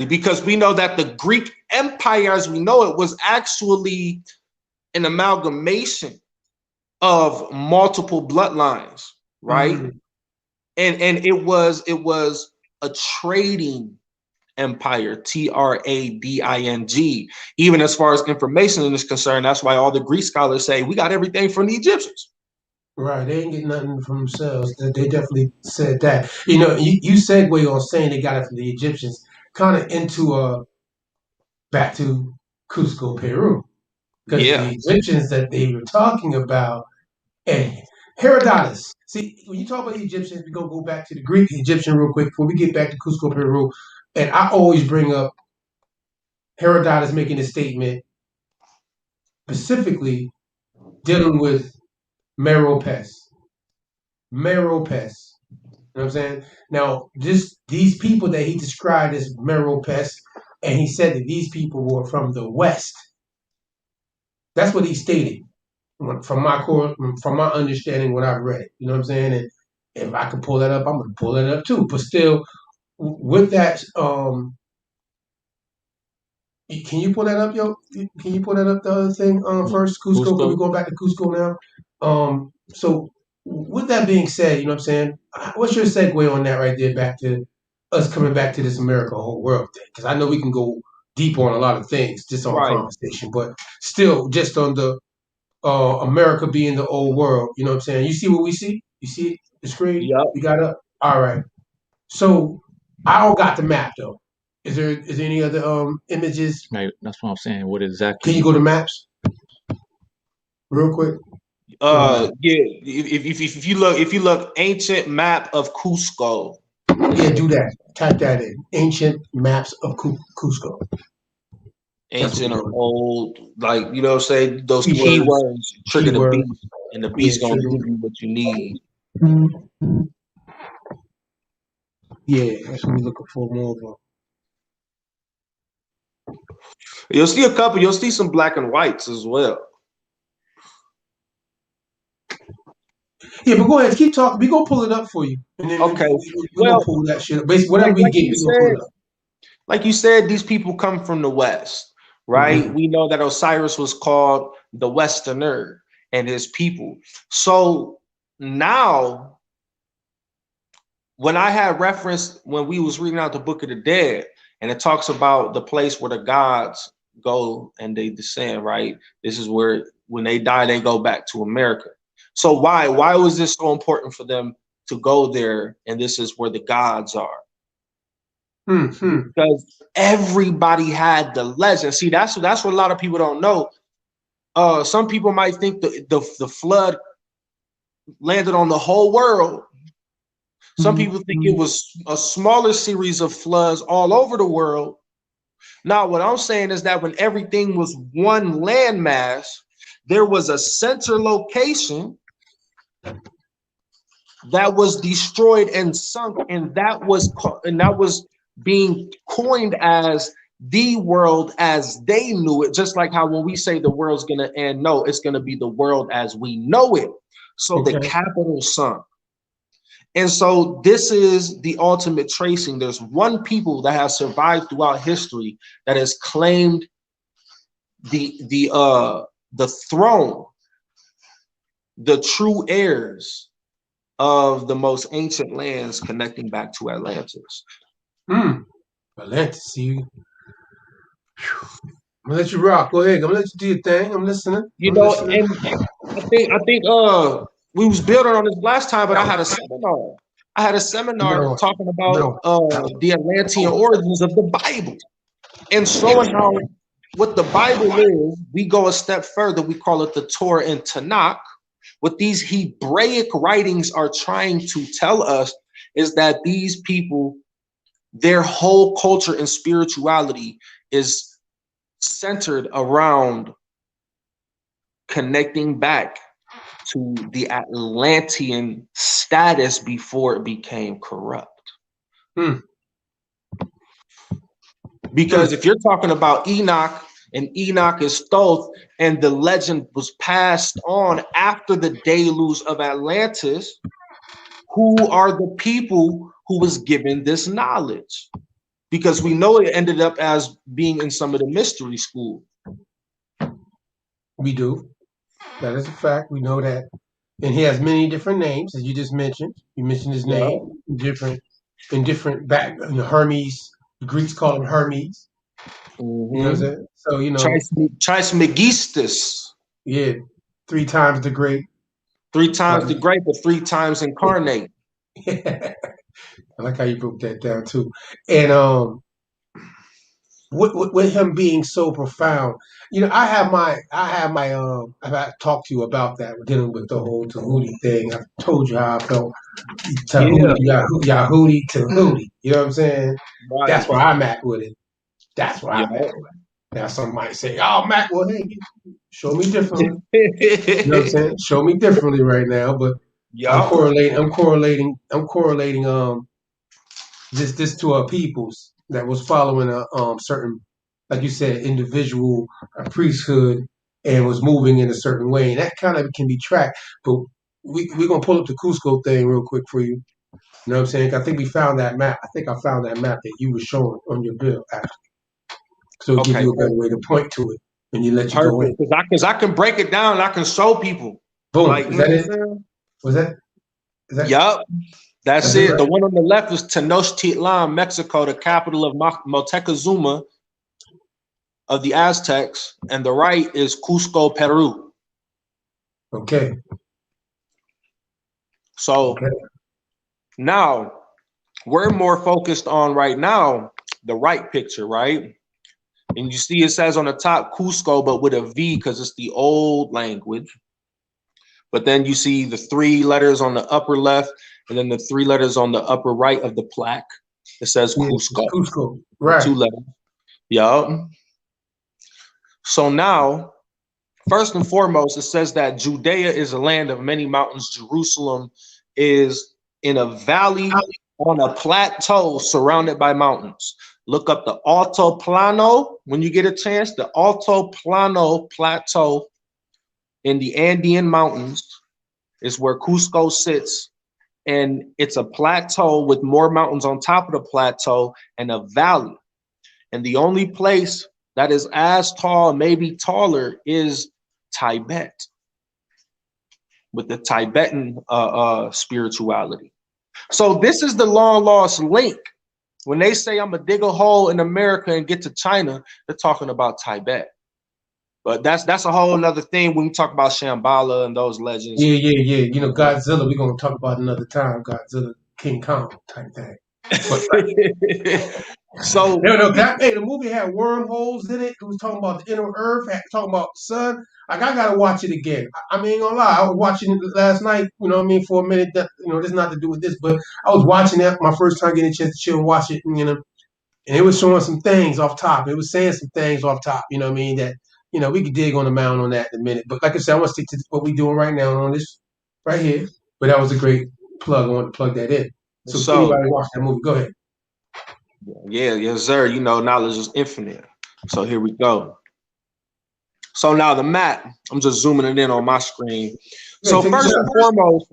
Because we know that the Greek Empire, as we know it, was actually an amalgamation of multiple bloodlines, right? Mm-hmm. And it was a trading empire, Trading. Even as far as information is concerned, that's why all the Greek scholars say we got everything from the Egyptians. Right, they ain't get nothing from themselves. They definitely said that. You segue on saying they got it from the Egyptians, kind of into back to Cusco, Peru, because the Egyptians that they were talking about, and Herodotus. See, when you talk about the Egyptians, we're gonna go back to the Greek Egyptian real quick before we get back to Cusco, Peru. And I always bring up Herodotus making a statement specifically dealing with Meropes. You know what I'm saying? Now, these people that he described as Meropes, and he said that these people were from the West. That's what he stated. From my understanding, what I've read. You know what I'm saying? And if I can pull that up, I'm gonna pull that up too. But still, with that, can you pull that up, yo? Can you pull that up? The other thing first, Cusco. We're going back to Cusco now. So with that being said, you know what I'm saying? What's your segue on that right there? Back to us coming back to this America whole world thing, because I know we can go deep on a lot of things just on a conversation, but still, just on the America being the old world. You know what I'm saying? You see what we see? You see it? The screen? Yep. We got up. All right. So I don't got the map though. Is there any other images? Right, that's what I'm saying. What exactly? Can you go to maps real quick? Yeah. If you look ancient map of Cusco. Yeah, do that. Type that in. Ancient maps of Cusco. Ancient or old, like you know, say those keywords trigger the beast, and the beast gonna give you what you need. Yeah, that's what we're looking for more of. You'll see a couple. You'll see some black and whites as well. Yeah, but go ahead, keep talking. We gonna pull it up for you, and then okay, we gonna pull that shit up. Basically, whatever we get, we gonna pull it up. Like you said, these people come from the West, right? Mm-hmm. We know that Osiris was called the Westerner and his people. So now, when I had referenced when we was reading out the Book of the Dead, and it talks about the place where the gods go and they descend, right? This is where when they die, they go back to America. So why was this so important for them to go there? And this is where the gods are. Because everybody had the legend. See, that's what a lot of people don't know. Some people might think the flood landed on the whole world. Some people think it was a smaller series of floods all over the world. Now, what I'm saying is that when everything was one landmass, there was a center location that was destroyed and sunk, and that was being coined as the world as they knew it. Just like how when we say the world's gonna end, no, it's gonna be the world as we know it. So the capital sunk. And so this is the ultimate tracing. There's one people that has survived throughout history that has claimed the throne, the true heirs of the most ancient lands connecting back to Atlantis. Atlantis, see. I'm gonna let you rock. Go ahead. I'm gonna let you do your thing. I'm listening. And I think we was building on this last time, but I had a seminar. Talking about the Atlantean origins of the Bible and showing how what the Bible is. We go a step further. We call it the Torah and Tanakh. What these Hebraic writings are trying to tell us is that these people, their whole culture and spirituality is centered around connecting back to the Atlantean status before it became corrupt. Because if you're talking about Enoch, and Enoch is Thoth, and the legend was passed on after the deluge of Atlantis, who are the people who was given this knowledge? Because we know it ended up as being in some of the mystery schools. We do. That is a fact. We know that. And he has many different names, as you just mentioned. You mentioned his name in different back. Hermes. The Greeks call him Hermes. You know what I'm saying? So Trismegistus. Yeah, 3 times the great. 3 times the great, but 3 times incarnate. I like how you broke that down too. And with him being so profound, I've talked to you about that, dealing with the whole Tahuti thing. I've told you how I felt. Yahudi to Hootie. You know what I'm saying? Right. That's where I'm at with it. That's where I'm at with it. Now some might say, "Oh, Mac, well, hey, show me differently." You know what I'm saying? Show me differently right now. But I'm correlating this to our peoples that was following a certain, like you said, individual priesthood and was moving in a certain way, and that kind of can be tracked. But we're gonna pull up the Cusco thing real quick for you. You know what I'm saying? I think we found that map. I think I found that map that you were showing on your bill, actually. So it'll give you a better way to point to it, and you let you go in. Because I can break it down and I can show people. Boom. Like, is that it? Was that? Yup. That's it. Right? The one on the left is Tenochtitlan, Mexico, the capital of Moctezuma of the Aztecs, and the right is Cusco, Peru. Okay. So now we're more focused on right now the right picture, right? And you see it says on the top Cusco, but with a V because it's the old language. But then you see the 3 letters on the upper left and then the 3 letters on the upper right of the plaque. It says Cusco. Cusco, right. 2 letters. Yeah. So now, first and foremost, it says that Judea is a land of many mountains. Jerusalem is in a valley on a plateau surrounded by mountains. Look up the Altiplano when you get a chance. The Altiplano plateau in the Andean mountains is where Cusco sits. And it's a plateau with more mountains on top of the plateau and a valley. And the only place that is as tall, maybe taller, is Tibet, with the Tibetan spirituality. So this is the long lost link When they say I'm gonna dig a hole in America and get to China, they're talking about Tibet. But that's a whole other thing when we talk about Shambhala and those legends. Yeah. You know, Godzilla, we're gonna talk about another time. Godzilla, King Kong type thing. But, so hey, the movie had wormholes in it. It was talking about the inner Earth, talking about the sun. Like I gotta watch it again. I mean, ain't gonna lie, I was watching it last night. You know what I mean? For a minute, this not to do with this, but I was watching that my first time getting a chance to chill and watch it. And, and it was showing some things off top. It was saying some things off top. You know what I mean? That we could dig on the mound on that in a minute. But like I said, I want to stick to what we're doing right now on this right here. But that was a great plug. I want to plug that in. So anybody watch that movie, go ahead. Yeah, yes, sir. You know, knowledge is infinite. So here we go. So now the map, I'm just zooming it in on my screen. So first and foremost,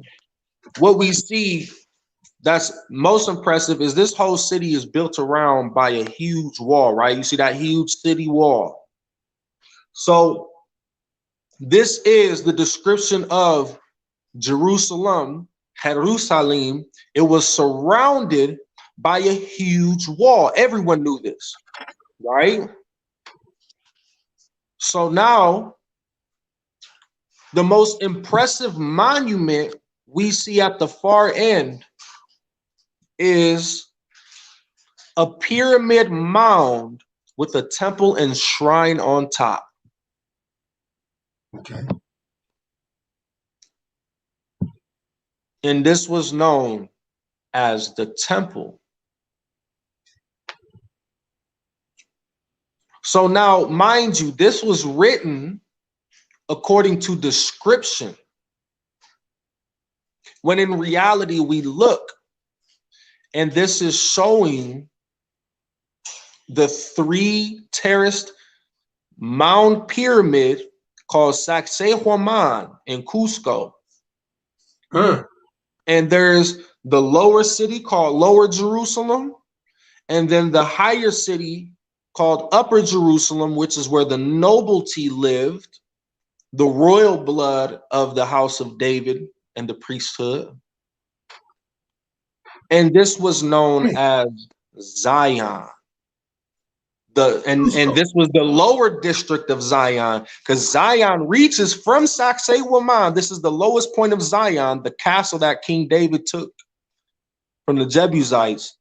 what we see that's most impressive is this whole city is built around by a huge wall, right? You see that huge city wall. So this is the description of Jerusalem. It was surrounded by a huge wall. Everyone knew this, right? So now, the most impressive monument we see at the far end is a pyramid mound with a temple and shrine on top. Okay. And this was known as the temple. So now, mind you, this was written according to description, when in reality we look, and this is showing the 3-terraced mound pyramid called Sacsayhuaman in Cusco. And there's the lower city called Lower Jerusalem, and then the higher city called Upper Jerusalem, which is where the nobility lived, the royal blood of the house of David and the priesthood. And this was known as Zion. And this was the lower district of Zion, because Zion reaches from Sacsayhuaman. This is the lowest point of Zion, the castle that King David took from the Jebusites.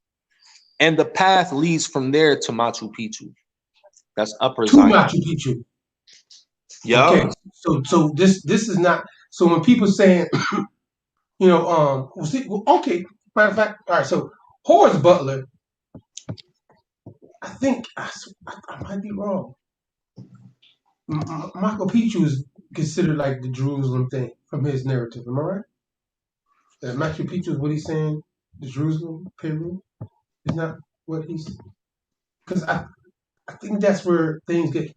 And the path leads from there to Machu Picchu. That's Upper Zion. Machu Picchu. Yeah. Okay. So this is not. So when people saying, okay. Matter of fact, all right. So Horace Butler, I think I might be wrong. Machu Picchu is considered like the Jerusalem thing from his narrative. Am I right? Machu Picchu is what he's saying. The Jerusalem pyramid is not what he's. Because I think that's where things get.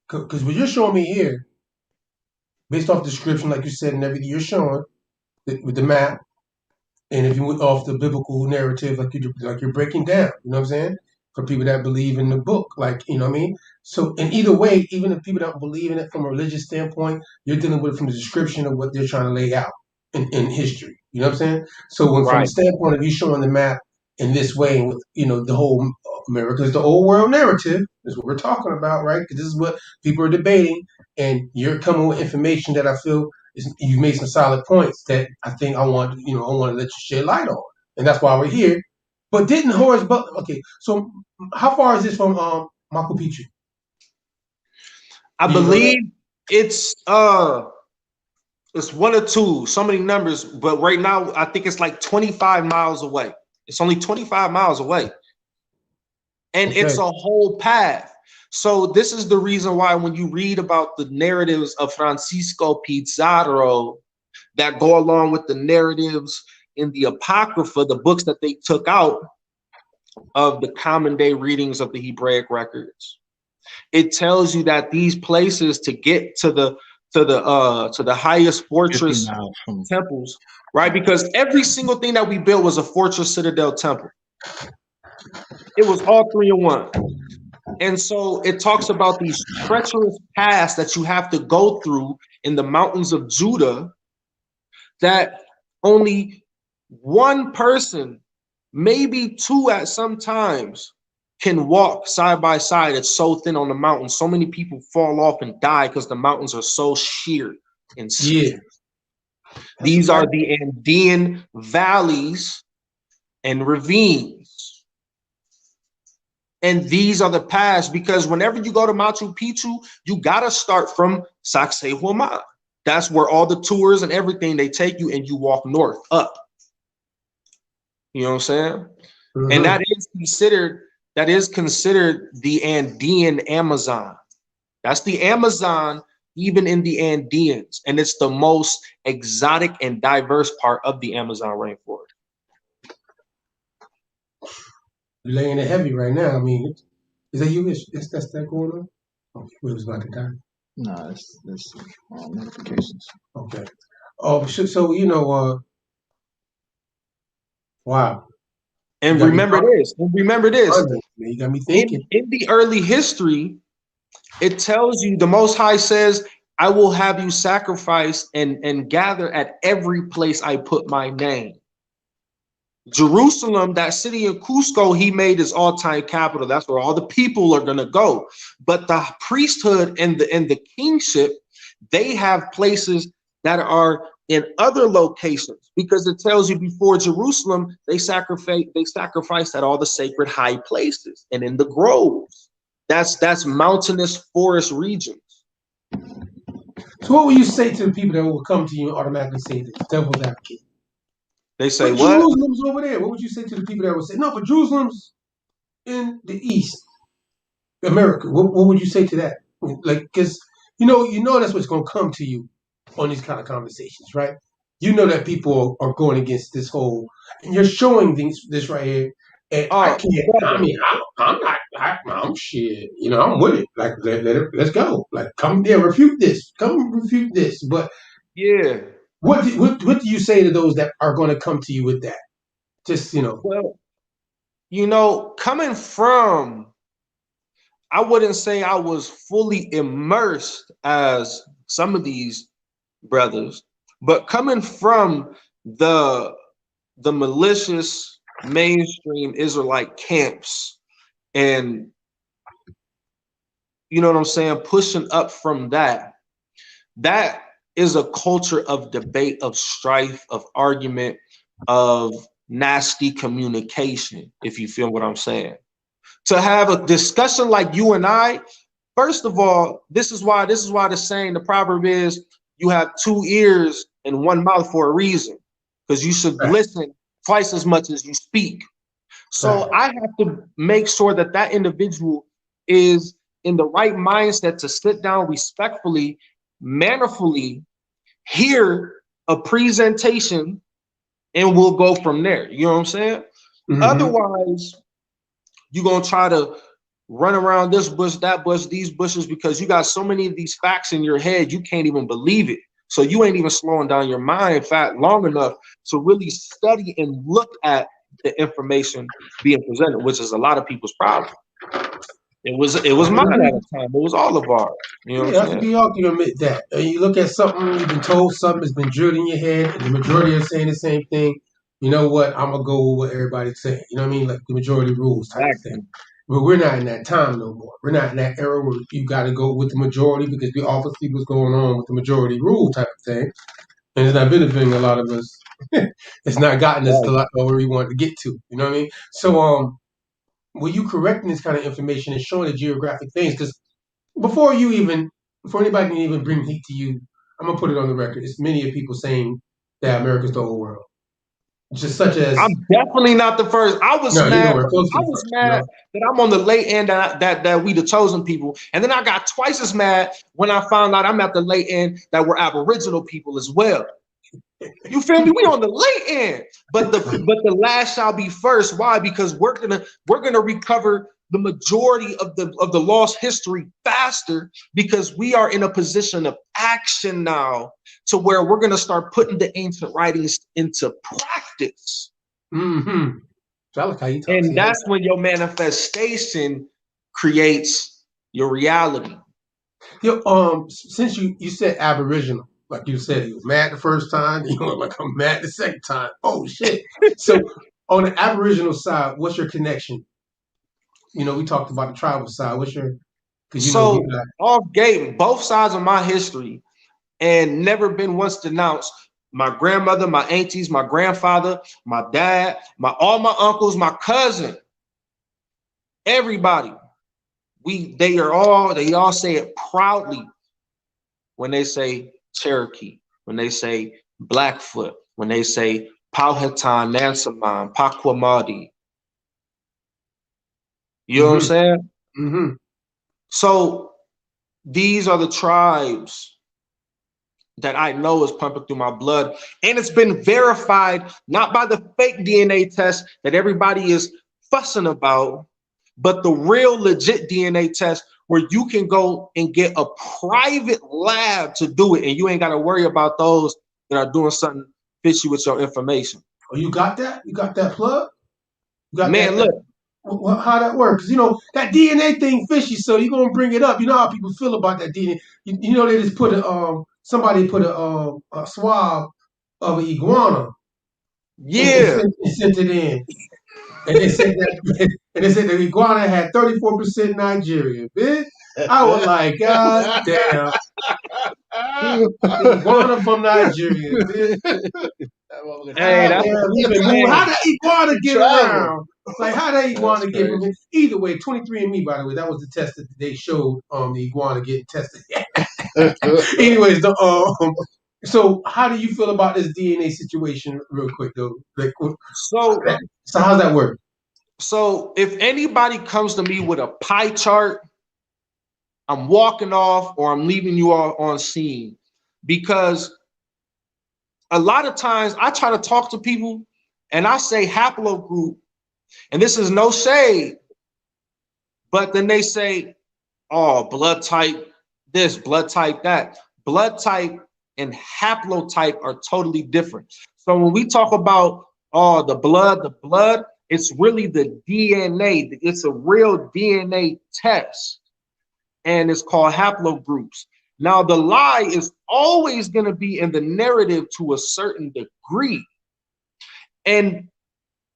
Because what you're showing me here, based off the description, like you said, and everything you're showing with the map, and if you went off the biblical narrative, like you're breaking down, you know what I'm saying? For people that believe in the book, like, you know what I mean? So, in either way, even if people don't believe in it from a religious standpoint, you're dealing with it from the description of what they're trying to lay out in history. You know what I'm saying? So, from the standpoint of you showing the map in this way, with the whole America is the old world narrative is what we're talking about, right? Because this is what people are debating, and you're coming with information that I feel you've made some solid points that I think I want to let you shed light on, and that's why we're here. But didn't Horace Butler? Okay, so how far is this from Machu Picchu? I believe it's one or two, so many numbers, but right now I think it's like 25 miles away. It's only 25 miles away. And it's a whole path. So this is the reason why when you read about the narratives of Francisco Pizarro that go along with the narratives in the Apocrypha, the books that they took out of the common day readings of the Hebraic records, it tells you that these places to get to the highest fortress temples, right? Because every single thing that we built was a fortress, citadel, temple. It was all 3 in 1. And so it talks about these treacherous paths that you have to go through in the mountains of Judah that only one person maybe two at some times can walk side by side. It's so thin on the mountain. So many people fall off and die because the mountains are so sheer and steep. Yeah. These are the Andean valleys and ravines. And these are the paths, because whenever you go to Machu Picchu, you got to start from Sacsayhuaman. That's where all the tours and everything, they take you, and you walk north up. You know what I'm saying? Mm-hmm. And that is considered the Andean Amazon. That's the Amazon, even in the Andeans. And it's the most exotic and diverse part of the Amazon rainforest. You're laying it heavy right now. I mean, is that you? That's that going on? Oh, it was about to die. No, it's notifications. Okay. Oh, so wow. And remember this. You got me thinking. In the early history, it tells you the Most High says, I will have you sacrifice and gather at every place I put my name. Jerusalem, that city in Cusco, he made his all-time capital. That's where all the people are going to go. But the priesthood and the kingship, they have places that are in other locations, because it tells you before Jerusalem, they sacrificed at all the sacred high places and in the groves. That's mountainous forest regions. So what would you say to the people that will come to you and automatically say this, devil's advocate? They say, but what? Jerusalem's over there. What would you say to the people that would say, no, but Jerusalem's in the East, America? What would you say to that? Like, because you know that's what's going to come to you on these kind of conversations, right? You know that people are going against this whole, and you're showing this right here. And I can't. Brother. I mean, I'm not. I'm shit. I'm with it. Like, let's go. Like, come there, refute this. Come refute this. But yeah. What do you say to those that are going to come to you with that? Just, Well, coming from, I wouldn't say I was fully immersed as some of these brothers, but coming from the malicious mainstream Israelite camps, and you know what I'm saying, pushing up from that is a culture of debate, of strife, of argument, of nasty communication, if you feel what I'm saying. To have a discussion like you and I, first of all, this is why the saying, the proverb is, you have two ears and one mouth for a reason, because you should listen twice as much as you speak. So I have to make sure that individual is in the right mindset to sit down respectfully, mannerfully, hear a presentation, and we'll go from there. You know what I'm saying? Mm-hmm. Otherwise, you're going to try to run around this bush, that bush, these bushes, because you got so many of these facts in your head, you can't even believe it. So you ain't even slowing down your mind long enough to really study and look at the information being presented, which is a lot of people's problem. It was mine at the time. It was all of ours. You know what I'm saying? We all can admit that. You look at something, you've been told something has been drilled in your head, and the majority are saying the same thing. You know what? I'm going to go with what everybody's saying. You know what I mean? Like the majority rules type of thing. But we're not in that time no more. We're not in that era where you got to go with the majority, because we all see what's going on with the majority rule type of thing. And it's not benefiting a lot of us. It's not gotten us to where we want to get to. You know what I mean? So, were you correcting this kind of information and showing the geographic things? Because before anybody can even bring heat to you, I'm going to put it on the record. It's many of people saying that America's the whole world. Just such as, I'm definitely not the first. I was mad. That I'm on the late end, that we the chosen people, and then I got twice as mad when I found out I'm at the late end that we're Aboriginal people as well. You feel me? We on the late end, but the last shall be first. Why? Because we're gonna recover the majority of the lost history faster, because we are in a position of action now, to where we're going to start putting the ancient writings into practice. Mm-hmm. And that's when your manifestation creates your reality. Since you said Aboriginal, like you said, you was mad the first time, like I'm mad the second time. Oh shit! So On the Aboriginal side, what's your connection? You know, we talked about the tribal side. What's your? Because you know, So off gate, both sides of my history, and never been once denounced. My grandmother, my aunties, my grandfather, my dad, all my uncles, my cousin, everybody. They all say it proudly when they say Cherokee, when they say Blackfoot, when they say Powhatan, Nansemond, Pakwamadi. You know what I'm saying? Mm-hmm. So these are the tribes that I know is pumping through my blood. And it's been verified, not by the fake DNA test that everybody is fussing about, but the real legit DNA test where you can go and get a private lab to do it. And you ain't got to worry about those that are doing something fishy with your information. Oh, you got that? You got that plug? You got Man, that? look. Well, how that works? Because, you know, that DNA thing fishy, so you're going to bring it up. You know how people feel about that DNA. You know, they just put somebody put a swab of an iguana. Yeah. And sent it in. And they said the iguana had 34% Nigerian, bitch. I was like, God damn. Iguana from Nigeria, bitch. Hey, that's how did iguana get around? Like, how did iguana get from here? Either way, 23andMe, by the way, that was the test that they showed the iguana getting tested. Anyways, so how do you feel about this DNA situation, real quick though? Like, so how's that work? So if anybody comes to me with a pie chart, I'm walking off or I'm leaving you all on scene, because a lot of times I try to talk to people and I say haplogroup, and this is no shade, but then they say, oh, blood type this, blood type that. Blood type and haplotype are totally different. So when we talk about the blood, it's really the DNA. It's a real DNA test, and it's called haplogroups. Now, the lie is always going to be in the narrative to a certain degree. And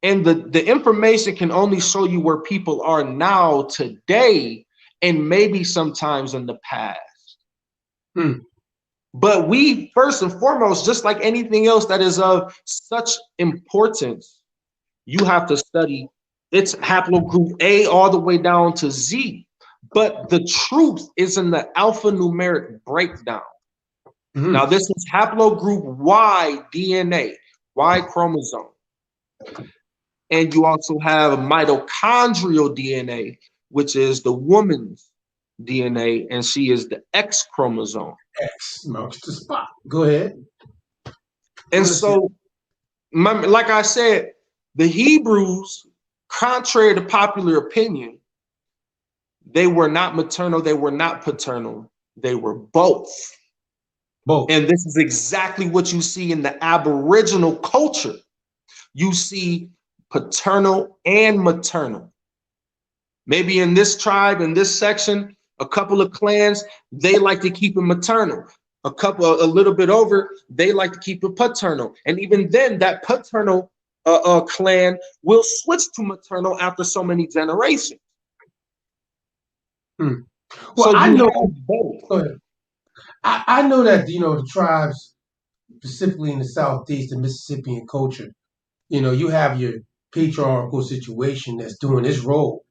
the information can only show you where people are now, today, and maybe sometimes in the past. But we, first and foremost, just like anything else that is of such importance, you have to study its haplogroup A all the way down to Z. But the truth is in the alphanumeric breakdown. Now, this is haplogroup Y DNA, Y chromosome. And you also have mitochondrial DNA, which is the woman's DNA, and she is the X chromosome. X marks the spot. Go ahead. And so, like I said, the Hebrews, contrary to popular opinion, they were not maternal, they were not paternal, they were both. Both. And this is exactly what you see in the Aboriginal culture. You see paternal and maternal. Maybe in this tribe, in this section, a couple of clans, they like to keep it maternal. A little bit over, they like to keep it paternal. And even then, that paternal clan will switch to maternal after so many generations. Well, so I know. Go ahead. I know that, you know, the tribes, specifically in the Southeast, the Mississippian culture, you know, you have your patriarchal situation that's doing its role,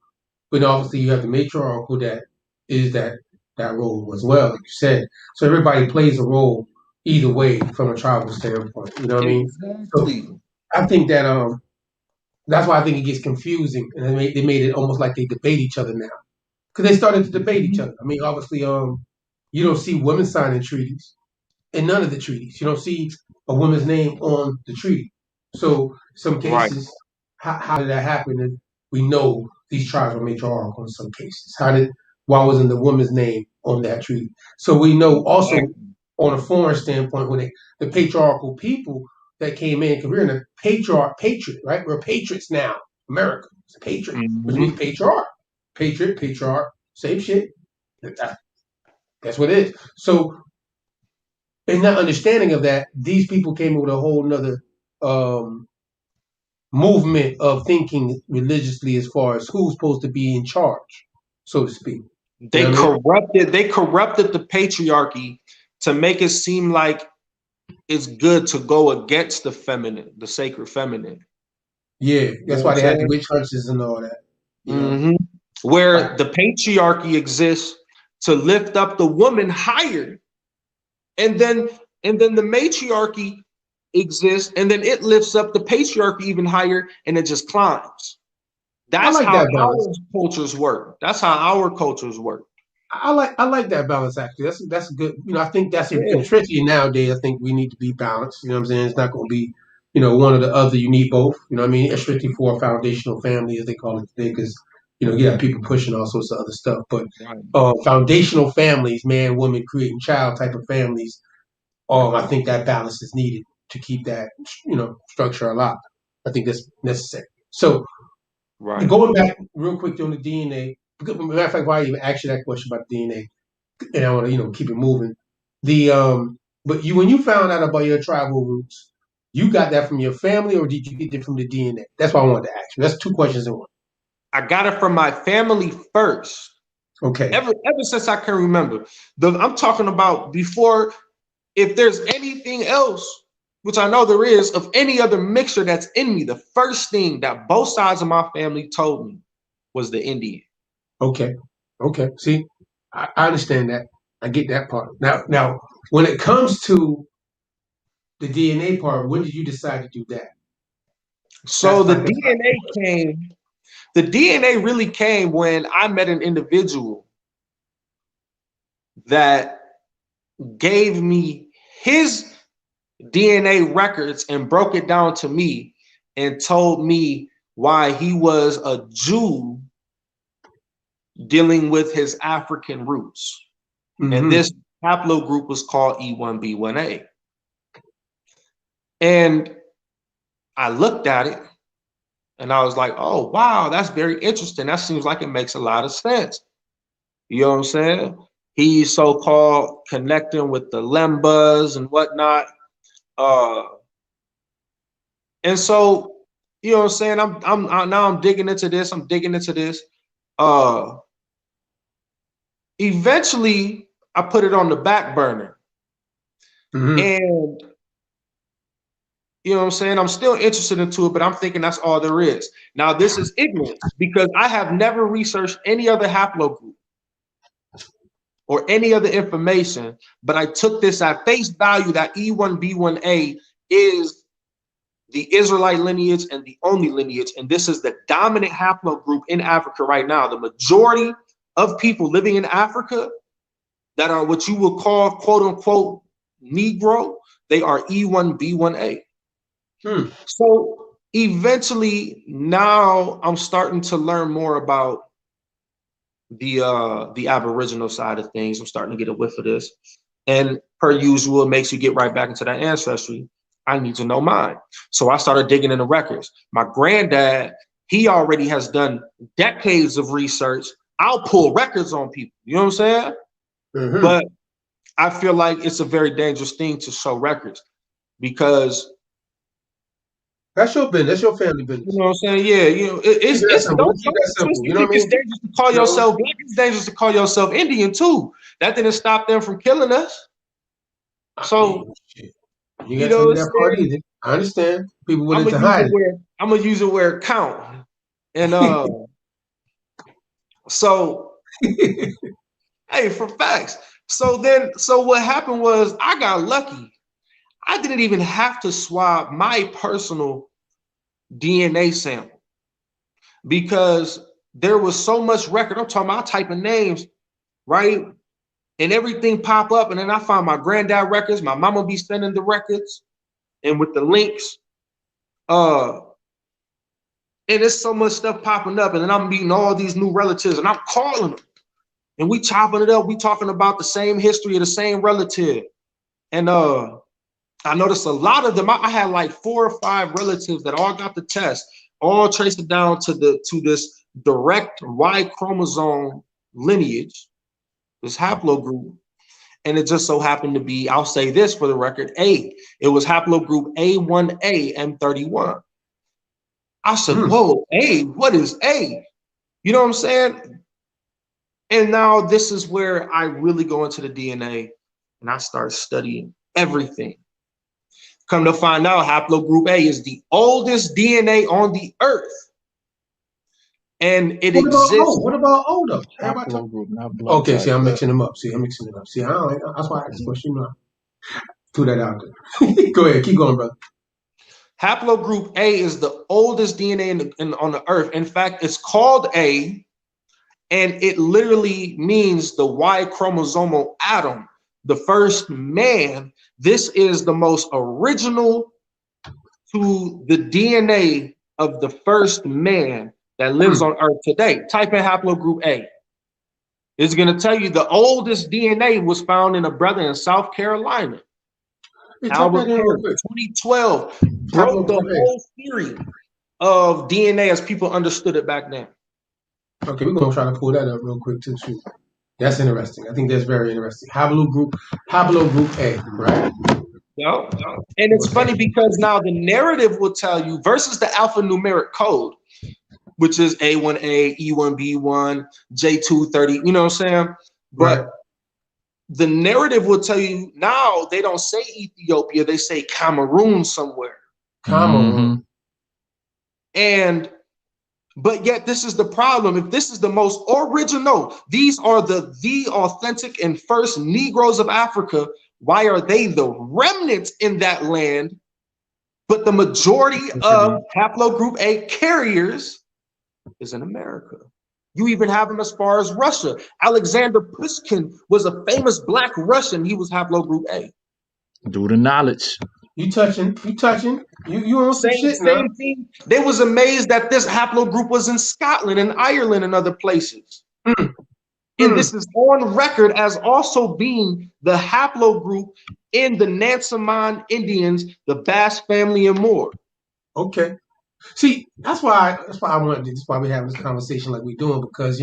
but obviously you have the matriarchal that is that role as well, like you said. So everybody plays a role either way from a tribal standpoint. You know what I mean? Exactly. So I think that that's why I think it gets confusing, and they made it almost like they debate each other now, because they started to debate each other. I mean, obviously, you don't see women signing treaties in none of the treaties. You don't see a woman's name on the treaty. So some cases, how did that happen? And we know these tribes were matriarchal in some cases. Why wasn't the woman's name on that treaty? So we know also on a foreign standpoint, when the patriarchal people that came in, because we're in a patriot, right? We're patriots now. America is a patriot, which means patriarch. Patriarch, same shit. That's what it is. So in that understanding of that, these people came up with a whole nother movement of thinking religiously as far as who's supposed to be in charge, so to speak. They corrupted the patriarchy to make it seem like it's good to go against the feminine, the sacred feminine. Yeah, that's why they had the witch hunts and all that. Mm-hmm. Where the patriarchy exists to lift up the woman higher, and then the matriarchy exists, and then it lifts up the patriarchy even higher, and it just climbs. That's how our cultures work. That's how our cultures work. I like that balance actually. That's good. I think that's especially nowadays. I think we need to be balanced. You know what I'm saying? It's not going to be, one or the other. You need both. You know what I mean? Especially for a foundational family, as they call it today, because you got people pushing all sorts of other stuff. But foundational families, man, woman, creating child type of families. I think that balance is needed to keep that structure alive. I think that's necessary. So, going back real quick on the DNA. Matter of fact, why I even asked you that question about DNA, and I want to keep it moving. But when you found out about your tribal roots, you got that from your family, or did you get it from the DNA? That's what I wanted to ask you. That's two questions in one. I got it from my family first. Okay. Ever since I can remember. I'm talking about before. If there's anything else, which I know there is, of any other mixture that's in me, the first thing that both sides of my family told me was the Indian. Okay. See, I understand that. I get that part. Now, when it comes to the DNA part, when did you decide to do that? So the DNA really came when I met an individual that gave me his DNA records and broke it down to me and told me why he was a Jew dealing with his African roots. Mm-hmm. And this haplogroup was called E1B1A. And I looked at it and I was like, oh, wow, that's very interesting. That seems like it makes a lot of sense. You know what I'm saying? He's so-called connecting with the Lembas and whatnot. And so, you know what I'm saying? I'm digging into this. Eventually, I put it on the back burner. Mm-hmm. And you know what I'm saying? I'm still interested into it, but I'm thinking that's all there is. Now, this is ignorance because I have never researched any other haplogroup or any other information, but I took this at face value that E1B1A is the Israelite lineage and the only lineage, and this is the dominant haplogroup in Africa right now. The majority of people living in Africa that are what you would call, quote unquote, Negro, they are E1B1A. So eventually now I'm starting to learn more about the Aboriginal side of things. I'm starting to get a whiff of this. And per usual, it makes you get right back into that ancestry. I need to know mine. So I started digging in the records. My granddad, he already has done decades of research. I'll pull records on people. You know what I'm saying? Mm-hmm. But I feel like it's a very dangerous thing to show records because that's your business. That's your family business. You know what I'm saying? Yeah, it's don't simple. You know what I mean? It's dangerous to call yourself black. It's dangerous to call yourself Indian too. That didn't stop them from killing us. So you know that part either. I understand. People willing to hide it. I'm gonna use it where it count. And so hey, for facts. So what happened was I got lucky. I didn't even have to swab my personal DNA sample because there was so much record. I'm talking about typing names, right? And everything pop up. And then I found my granddad records. My mama be sending the records and with the links. And there's so much stuff popping up. And then I'm meeting all these new relatives and I'm calling them. And we chopping it up. We talking about the same history of the same relative. And I noticed a lot of them. I had like 4 or 5 relatives that all got the test, all traced it down to this direct Y chromosome lineage, this haplogroup. And it just so happened to be, I'll say this for the record, A. It was haplogroup A1A M31. I said, whoa, A, what is A? You know what I'm saying? And now this is where I really go into the DNA and I start studying everything. Come to find out, haplogroup A is the oldest DNA on the earth. And it exists. What about O though? Haplogroup, not blood okay, type. see, I'm mixing them up. See, See, that's why I asked the question. Threw that out there. Go ahead, keep going, brother. Haplogroup A is the oldest DNA on the earth. In fact, it's called A, and it literally means the Y chromosomal atom, the first man. This is the most original to the DNA of the first man that lives on earth today. Type in haplogroup A. It's going to tell you the oldest DNA was found in a brother in South Carolina. Albert Perry, 2012, broke the whole theory of DNA as people understood it back then. Okay, we're gonna try to pull that up real quick too. That's interesting. I think that's very interesting. Haplogroup A, right? Yeah. And it's funny because now the narrative will tell you versus the alphanumeric code, which is A1A, E1B1, J230, you know what I'm saying? But the narrative will tell you now they don't say Ethiopia, they say Cameroon somewhere. Cameroon. But yet this is the problem. If this is the most original, these are the authentic and first Negroes of Africa, why are they the remnants in that land? But the majority of haplogroup A carriers is in America. You even have them as far as Russia. Alexander Pushkin was a famous Black Russian. He was haplogroup A. Do the knowledge. You touching. You on some shit now. Same thing. They was amazed that this haplogroup was in Scotland and Ireland and other places. And this is on record as also being the haplogroup in the Nansemond Indians, the Bass family, and more. Okay. See, that's why I wanted to, that's why we have this conversation like we're doing, because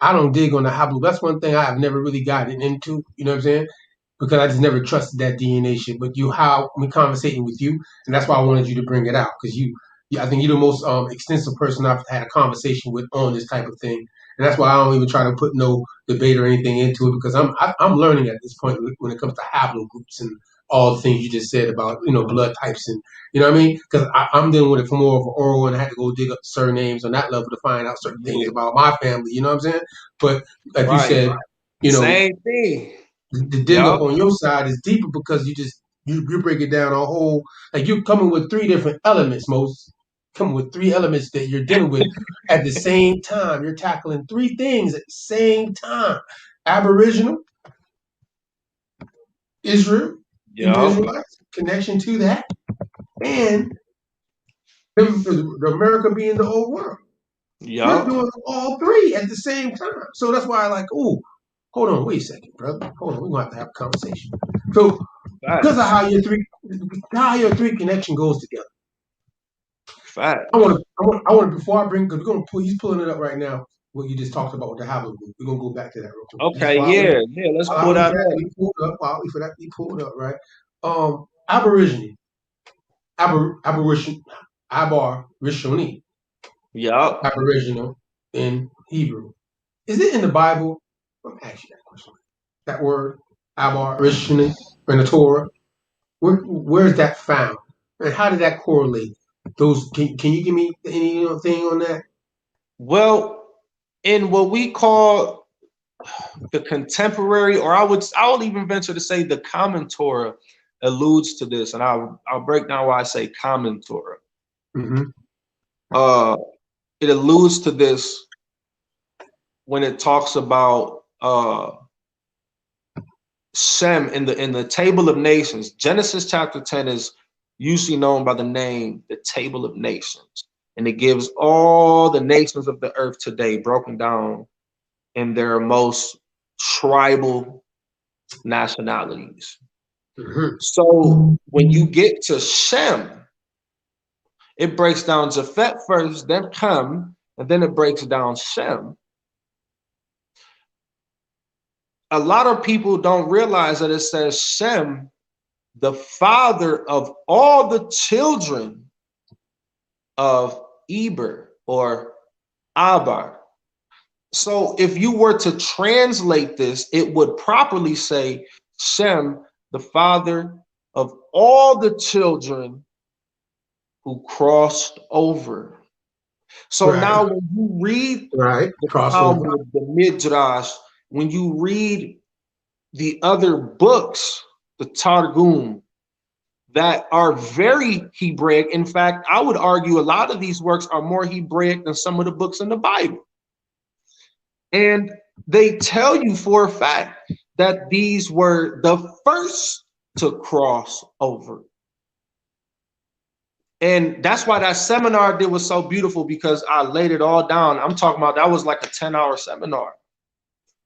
I don't dig on the haplogroup. That's one thing I have never really gotten into, you know what I'm saying? Because I just never trusted that DNA shit. But how we conversating with you, and that's why I wanted you to bring it out, because I think you're the most extensive person I've had a conversation with on this type of thing, and that's why I don't even try to put no debate or anything into it, because I'm learning at this point when it comes to haplogroups and all the things you just said about blood types, and you know what I mean, because I'm dealing with it from more of an oral, and I had to go dig up surnames on that level to find out certain things about my family, you know what I'm saying? But like you said, same thing. The dig up on your side is deeper because you break it down a whole, like you're coming with three different elements, Moses. Coming with three elements that you're dealing with at the same time. You're tackling three things at the same time. Aboriginal, Israel, Hebrew Israelites, connection to that, and the America being the whole world. We're doing all three at the same time. So that's why I like, hold on, wait a second, brother. Hold on, we're gonna have to have a conversation. So because of how your three connection goes together. Fact. I want to before I bring, because he's pulling it up right now. What you just talked about with the haplogroup. We're gonna go back to that real quick. Okay, let's pull that up. He pulled up. While we for that, he pulled up, right? Aborigine. Yeah. Aboriginal in Hebrew. Is it in the Bible? Let me ask you that question. That word, aborigine, in the Torah. Where is that found? And how did that correlate? Those can you give me anything on that? Well, in what we call the contemporary, or I would even venture to say the common Torah alludes to this, and I'll break down why I say common Torah. It alludes to this when it talks about Shem in the Table of Nations. Genesis chapter 10 is usually known by the name the Table of Nations, and it gives all the nations of the earth today broken down in their most tribal nationalities. So when you get to Shem, it breaks down Japheth first, then Ham, and then it breaks down Shem. A lot of people don't realize that it says Shem, the father of all the children of Eber or Abar. So if you were to translate this, it would properly say Shem, the father of all the children who crossed over. So now when you read the Talmud, the Midrash, when you read the other books, the Targum, that are very Hebraic. In fact, I would argue a lot of these works are more Hebraic than some of the books in the Bible. And they tell you for a fact that these were the first to cross over. And that's why that seminar I did was so beautiful, because I laid it all down. I'm talking about that was like a 10-hour seminar.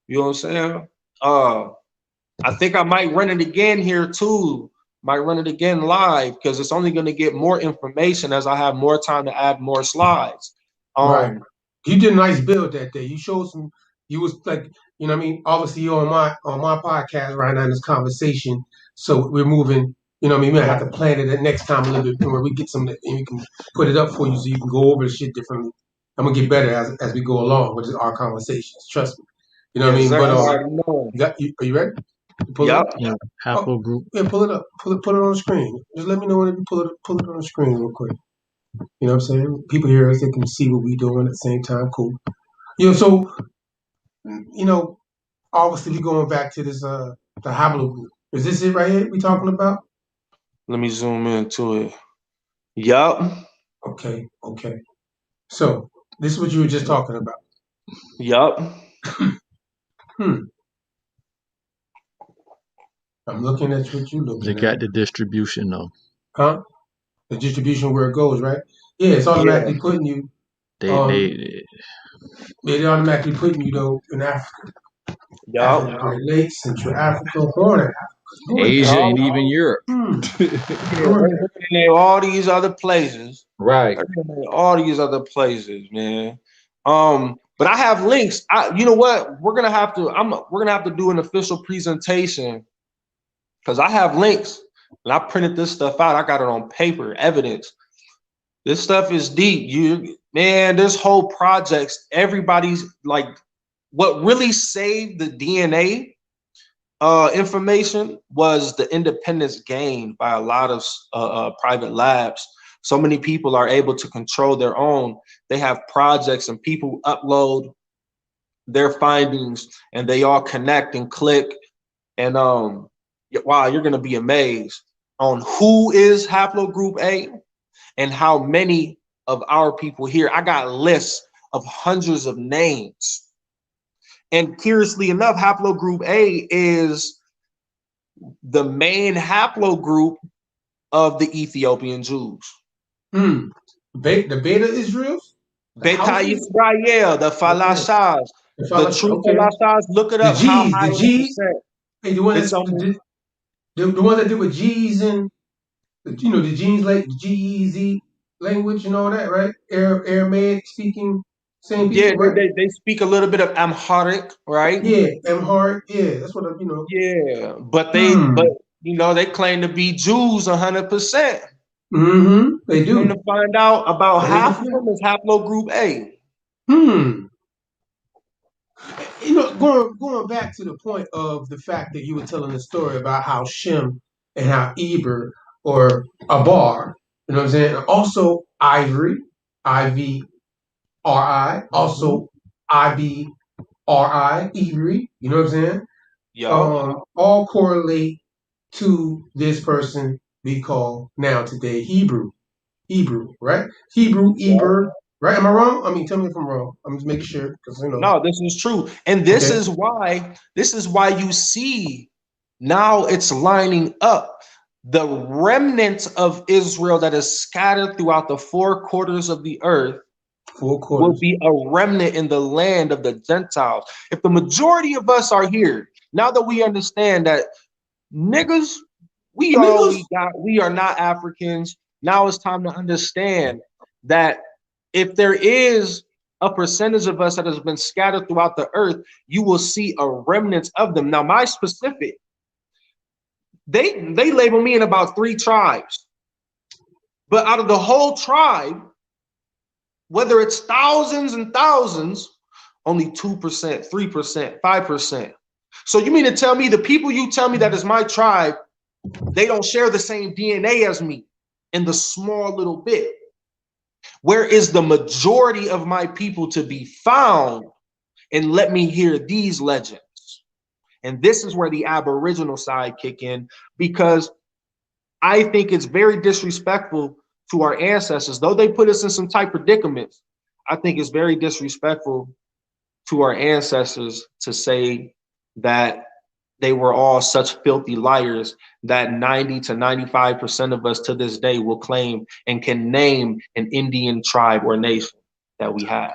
You know what I'm saying? I think I might run it again here too. Might run it again live, because it's only going to get more information as I have more time to add more slides. Right. You did a nice build that day. You showed some. You was like, you know what I mean? Obviously, you're on my podcast right now in this conversation. So we're moving. You know what I mean? We might have to plan it the next time a little bit where we get some, and we can put it up for you so you can go over the shit differently. I'm gonna get better as we go along with our conversations. Trust me. You know what I mean? But are you ready? Pull it up. Yeah, haplogroup. Yeah, pull it up. Put it on the screen. Just let me know when you pull it on the screen real quick. You know what I'm saying? People here, they can see what we doing at the same time. Cool. You know, so, you know, obviously we going back to this the haplogroup. Is this it right here we talking about? Let me zoom into it. Yup. Okay. So this is what you were just talking about. Yup. I'm looking at what you looking They at. got the distribution though. Huh? The distribution where it goes, right? Yeah, it's automatically putting you. They automatically putting you though in Africa. Africa, Great Lakes, Central Africa, Horn Africa, Asia, and even Europe. All these other places. Right. All these other places, man. But I have links. You know what? We're gonna have to do an official presentation, because I have links and I printed this stuff out. I got it on paper, evidence. This stuff is deep. This whole project's everybody's like, what really saved the DNA information was the independence gained by a lot of private labs. So many people are able to control their own. They have projects and people upload their findings and they all connect and click. And wow, you're gonna be amazed on who is haplogroup A and how many of our people here. I got lists of hundreds of names. And curiously enough, haplogroup A is the main haplogroup of the Ethiopian Jews. The Beta Israels? Beta Israel, the Falashas, the true Falashas. Look it up. The G's. Hey, the one the one that did with G's and the G's, like the GEZ language and all that, right? Aramaic speaking, same people. Yeah, right? they speak a little bit of Amharic, right? Yeah, Amharic. Yeah, that's what Yeah, but they claim to be Jews 100%. They do. And to find out about half of them is haplogroup A. Going back to the point of the fact that you were telling the story about how Shem and how Eber or Abar, you know what I'm saying? Also Ivory, IVRI, also IBRI, Ivory, you know what I'm saying? All correlate to this person we call now today Hebrew, right? Hebrew, Eber, right? Am I wrong? I mean, tell me if I'm wrong. I'm just making sure, because No, this is true, and this is why you see now it's lining up. The remnant of Israel that is scattered throughout the 4 quarters of the earth will be a remnant in the land of the Gentiles. If the majority of us are here, now that we understand that niggas, we are not Africans. Now it's time to understand that if there is a percentage of us that has been scattered throughout the earth, you will see a remnant of them. Now, my specific, they label me in about 3 tribes. But out of the whole tribe, whether it's thousands and thousands, only 2%, 3%, 5%. So you mean to tell me the people you tell me that is my tribe, they don't share the same DNA as me in the small little bit? Where is the majority of my people to be found? And let me hear these legends. And this is where the Aboriginal side kick in, because I think it's very disrespectful to our ancestors. Though they put us in some tight predicaments, I think it's very disrespectful to our ancestors to say that they were all such filthy liars that 90 to 95% of us to this day will claim and can name an Indian tribe or nation that we have.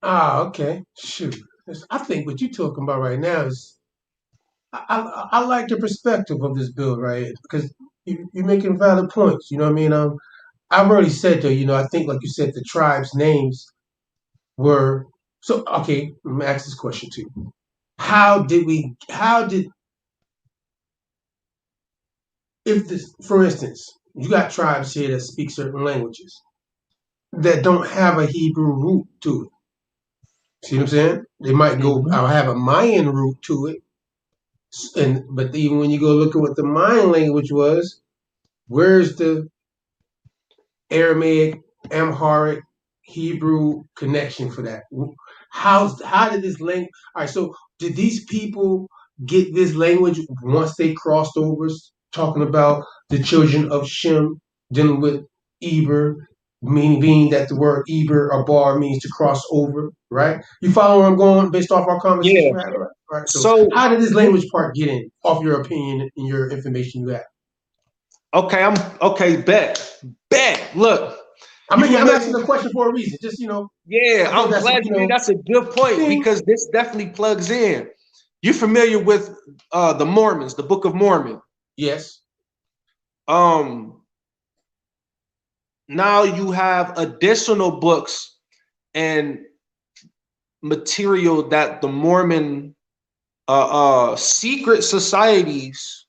Okay. Shoot. I think what you're talking about right now is, I like the perspective of this bill, right? Because you're making valid points. You know what I mean? I've already said though, I think like you said, the tribes' names were so okay. Let me ask this question to you. How did if this, for instance, you got tribes here that speak certain languages that don't have a Hebrew root to it. See what I'm saying? They might go I'll have a Mayan root to it. But even when you go look at what the Mayan language was, where's the Aramaic, Amharic, Hebrew connection for that? How did this language? All right, so did these people get this language once they crossed over, talking about the children of Shem, dealing with Eber, meaning being that the word Eber or bar means to cross over, right? You follow where I'm going based off our conversation, Yeah. right? So So how did this language part get in, off your opinion and your information you have? okay, bet. Look, I mean, I'm asking the question for a reason. Just yeah, I think I'm that's glad you did. That's a good point, thing. because this definitely plugs in. You're familiar with the Mormons, the Book of Mormon. Yes. Now you have additional books and material that the Mormon secret societies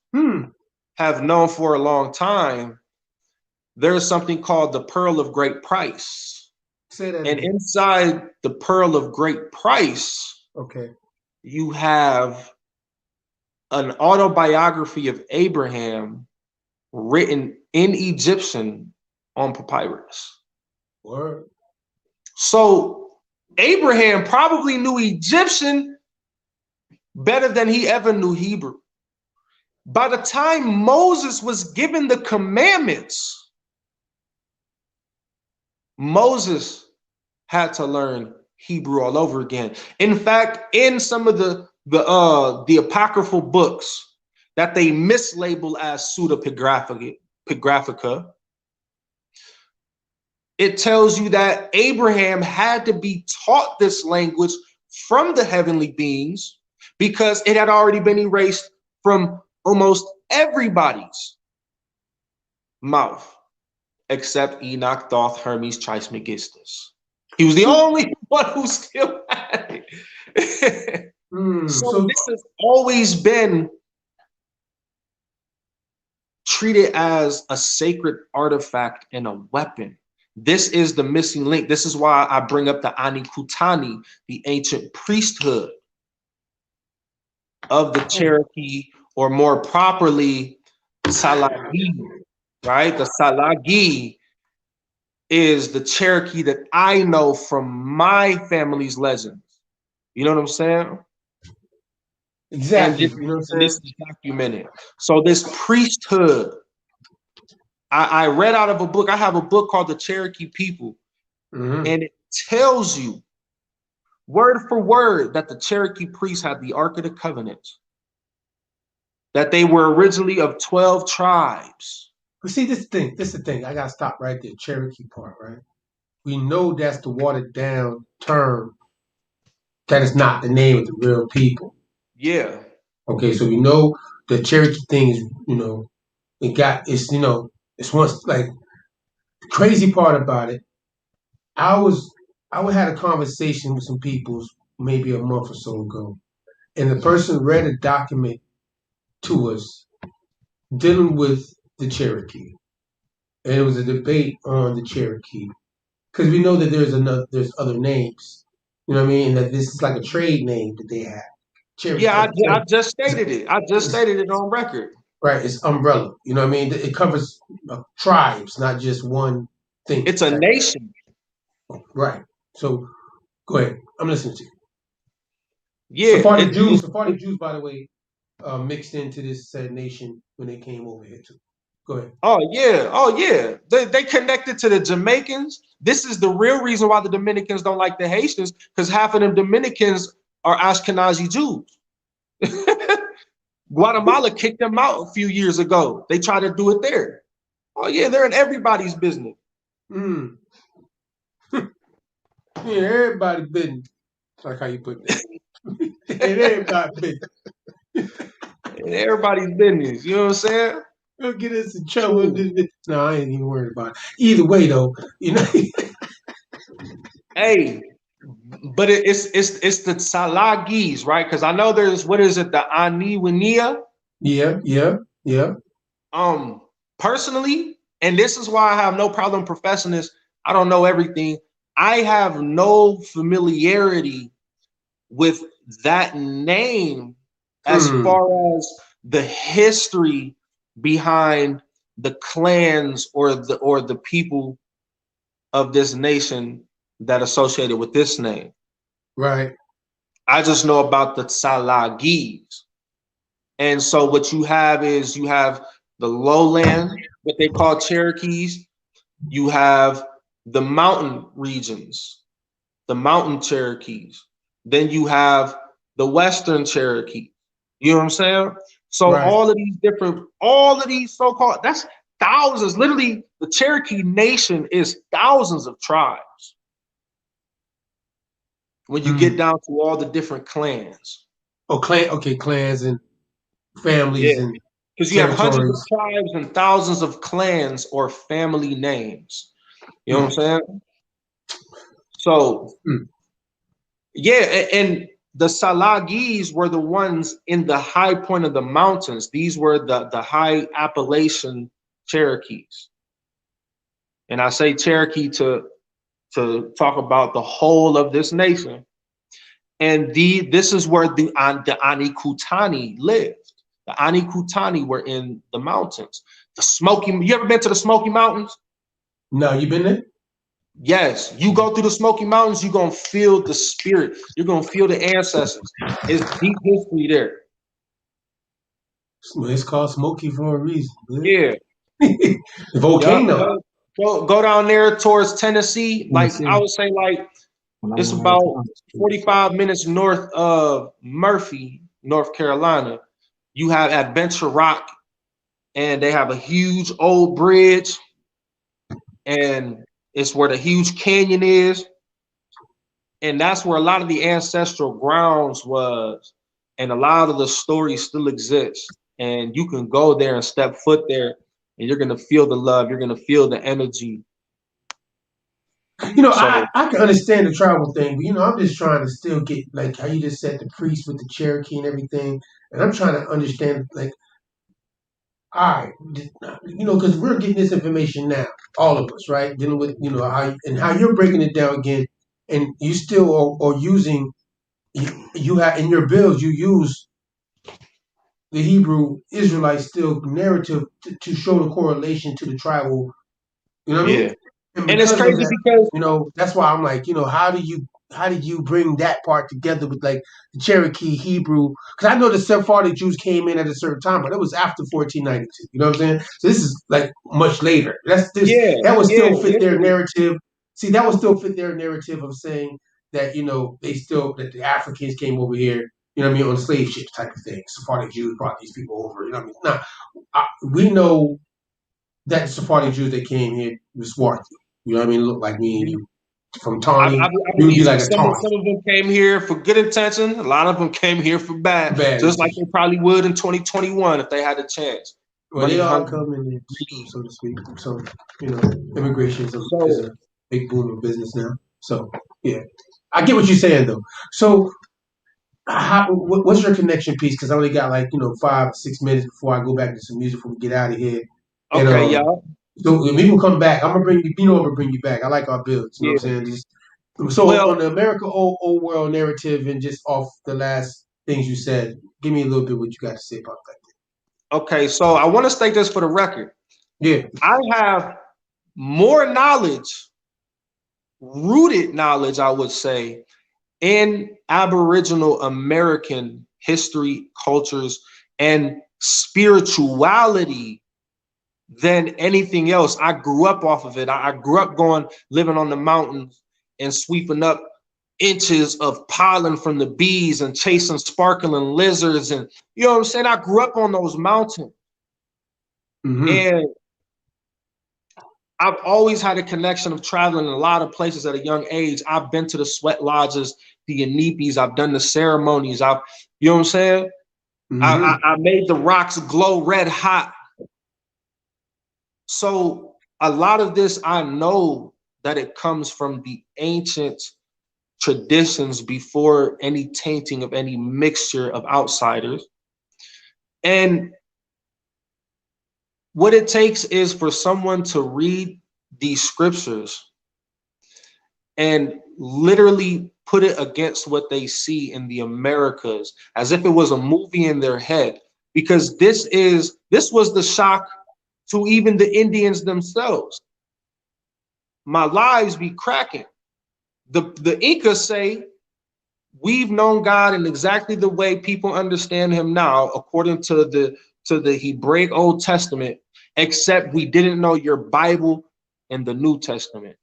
have known for a long time. There's something called the Pearl of Great Price. Say that and again. Inside the Pearl of Great Price, Okay, you have an autobiography of Abraham written in Egyptian on papyrus. word. So Abraham probably knew Egyptian better than he ever knew Hebrew. By the time Moses was given the commandments, Moses had to learn Hebrew all over again. In fact, in some of the apocryphal books that they mislabel as pseudepigraphica, it tells you that Abraham had to be taught this language from the heavenly beings because it had already been erased from almost everybody's mouth except Enoch, Thoth, Hermes, Trismegistus. He was the only one who still had it. So this has always been treated as a sacred artifact and a weapon. This is the missing link. This is why I bring up the Anikutani, the ancient priesthood of the Cherokee, or more properly, Salagi, right? The Salagi is the Cherokee that I know from my family's legends. You know what I'm saying? Exactly. And this is documented. So this priesthood, I read out of a book. I have a book called The Cherokee People, and it tells you word for word that the Cherokee priests had the Ark of the Covenant, that they were originally of 12 tribes. But see, this is the thing. I gotta stop right there. Cherokee part, right? We know that's the watered down term. That is not the name of the real people. Yeah. Okay, so we know the Cherokee thing is, it's once like the crazy part about it. I had a conversation with some people maybe a month or so ago, and the person read a document to us dealing with the Cherokee. and it was a debate on the Cherokee because we know that there's other names. You know what I mean? And that this is like a trade name that they have. Yeah, I just stated it. I just stated it on record. Right, it's umbrella. You know what I mean? It covers tribes, not just one thing. It's a nation. Right. So go ahead. I'm listening to you. Yeah. Sephardic Jews, by the way, mixed into this said nation when they came over here too. Go ahead. Oh yeah. They connected to the Jamaicans. This is the real reason why the Dominicans don't like the Haitians, because half of them Dominicans are Ashkenazi Jews. Guatemala kicked them out a few years ago. They tried to do it there. Oh yeah, they're in everybody's business. Yeah, everybody's business. I like how you put that. Everybody's business. In everybody's business. You know what I'm saying? Don't get us in trouble. No, I ain't even worried about it. Either way, though, you know. Hey, but it's the Salagis, right? Because I know there's the Aniwinia. Yeah. Personally, and this is why I have no problem professing this. I don't know everything. I have no familiarity with that name as far as the history behind the clans or the people of this nation that associated with this name. Right. I just know about the Salagis. And so what you have is you have the lowland, what they call Cherokees. You have the mountain regions, the mountain Cherokees. Then you have the Western Cherokee. You know what I'm saying? So right. all of these so-called, that's thousands. Literally, the Cherokee Nation is thousands of tribes. When you get down to all the different clans. Oh, clans and families and because you have hundreds of tribes and thousands of clans or family names. You know what I'm saying? So, yeah, and the Salagis were the ones in the high point of the mountains. These were the high Appalachian Cherokees. And I say Cherokee to talk about the whole of this nation. And this is where the Anikutani lived. The Anikutani were in the mountains. You ever been to the Smoky Mountains? No, you been there? Yes. You go through the Smoky Mountains, you're going to feel the spirit. You're going to feel the ancestors. It's deep history there. It's called Smoky for a reason. Yeah. The volcano. Go down there towards Tennessee. Like I would say, like it's about 45 minutes north of Murphy, North Carolina. You have Adventure Rock, and they have a huge old bridge, and it's where the huge canyon is. And that's where a lot of the ancestral grounds was. And a lot of the stories still exist. And you can go there and step foot there, and you're going to feel the love. You're going to feel the energy. You know, so, I can understand the tribal thing, but, you know, I'm just trying to still get, like, how you just said, the priest with the Cherokee and everything. And I'm trying to understand, like, all right, you know, because we're getting this information now, all of us, right? Dealing with, you know, how you're breaking it down again, and you still are using, you have in your bills, you use the Hebrew Israelite still narrative to show the correlation to the tribal, you know what I mean? And it's crazy because, you know, that's why I'm like, you know, how did you bring that part together with like the Cherokee Hebrew? Because I know the Sephardic Jews came in at a certain time, but it was after 1492. You know what I'm saying? So this is like much later. That would still fit their narrative. See, that would still fit their narrative of saying that, you know, that the Africans came over here, you know what I mean, on slave ships type of thing. Sephardic Jews brought these people over. You know what I mean? Now, we know that the Sephardic Jews that came here was swarthy. You know what I mean? Look like me and you. From Tawny, you would be like a Tawny. Some of them came here for good intention. A lot of them came here for bad. Just like they probably would in 2021 if they had a chance. Well, they all come in, so to speak. So, you know, immigration is a big booming business now. So, yeah. I get what you're saying, though. So, what's your connection piece? Because I only got 5 or 6 minutes before I go back to some music before we get out of here. Okay, y'all. So when people come back, I'm gonna bring you. You know, I'm gonna bring you back. I like our builds. You know Yeah. what I'm saying? So Well, on the America old world narrative, and just off the last things you said, give me a little bit what you got to say about that. okay, so I want to state this for the record. Yeah. I have more knowledge, rooted knowledge, I would say, in Aboriginal American history, cultures, and spirituality than anything else. I grew up off of it. I grew up living on the mountains and sweeping up inches of pollen from the bees and chasing sparkling lizards. And you know what I'm saying? I grew up on those mountains. Mm-hmm. And I've always had a connection of traveling in a lot of places at a young age. I've been to the sweat lodges, the Inipis, I've done the ceremonies. You know what I'm saying? Mm-hmm. I made the rocks glow red hot. So a lot of this, I know that it comes from the ancient traditions before any tainting of any mixture of outsiders. And what it takes is for someone to read these scriptures and literally put it against what they see in the Americas as if it was a movie in their head. Because this was the shock to even the Indians themselves. My lives be cracking. The Incas say, we've known God in exactly the way people understand him now, according to the Hebraic Old Testament, except we didn't know your Bible and the New Testament.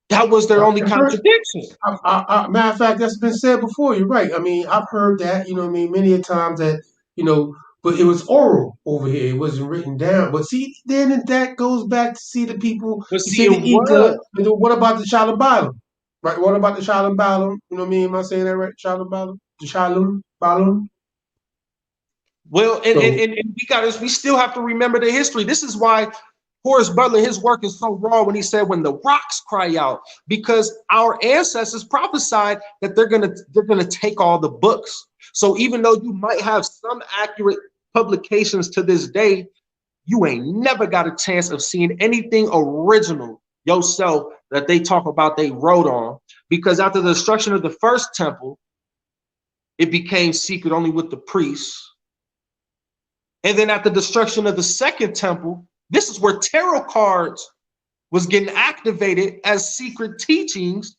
That was their only contradiction. Matter of fact, that's been said before. You're right. I mean, I've heard that, you know what I mean, many a times that, you know, but it was oral over here. It wasn't written down. But see, then that goes back to see the people, But you see, say it the Inca, was. what about the Shalabalam? Right? What about the Shalabalam? You know what I mean? Am I saying that right? Shalabalam? The Shalabalam? Well, So, and we still have to remember the history. This is why Horace Butler, his work is so raw when he said, when the rocks cry out, because our ancestors prophesied that they're gonna take all the books. So even though you might have some accurate publications to this day, you ain't never got a chance of seeing anything original yourself that they talk about they wrote on. Because after the destruction of the first temple, it became secret only with the priests. And then at the destruction of the second temple, this is where tarot cards was getting activated as secret teachings,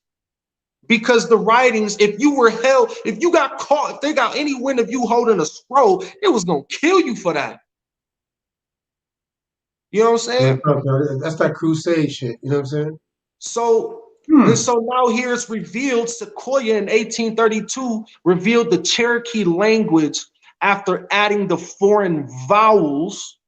because the writings, if you got caught, if they got any wind of you holding a scroll, it was going to kill you for that. You know what I'm saying? that's that crusade shit. You know what I'm saying? So, and so now here it's revealed, Sequoia in 1832 revealed the Cherokee language after adding the foreign vowels.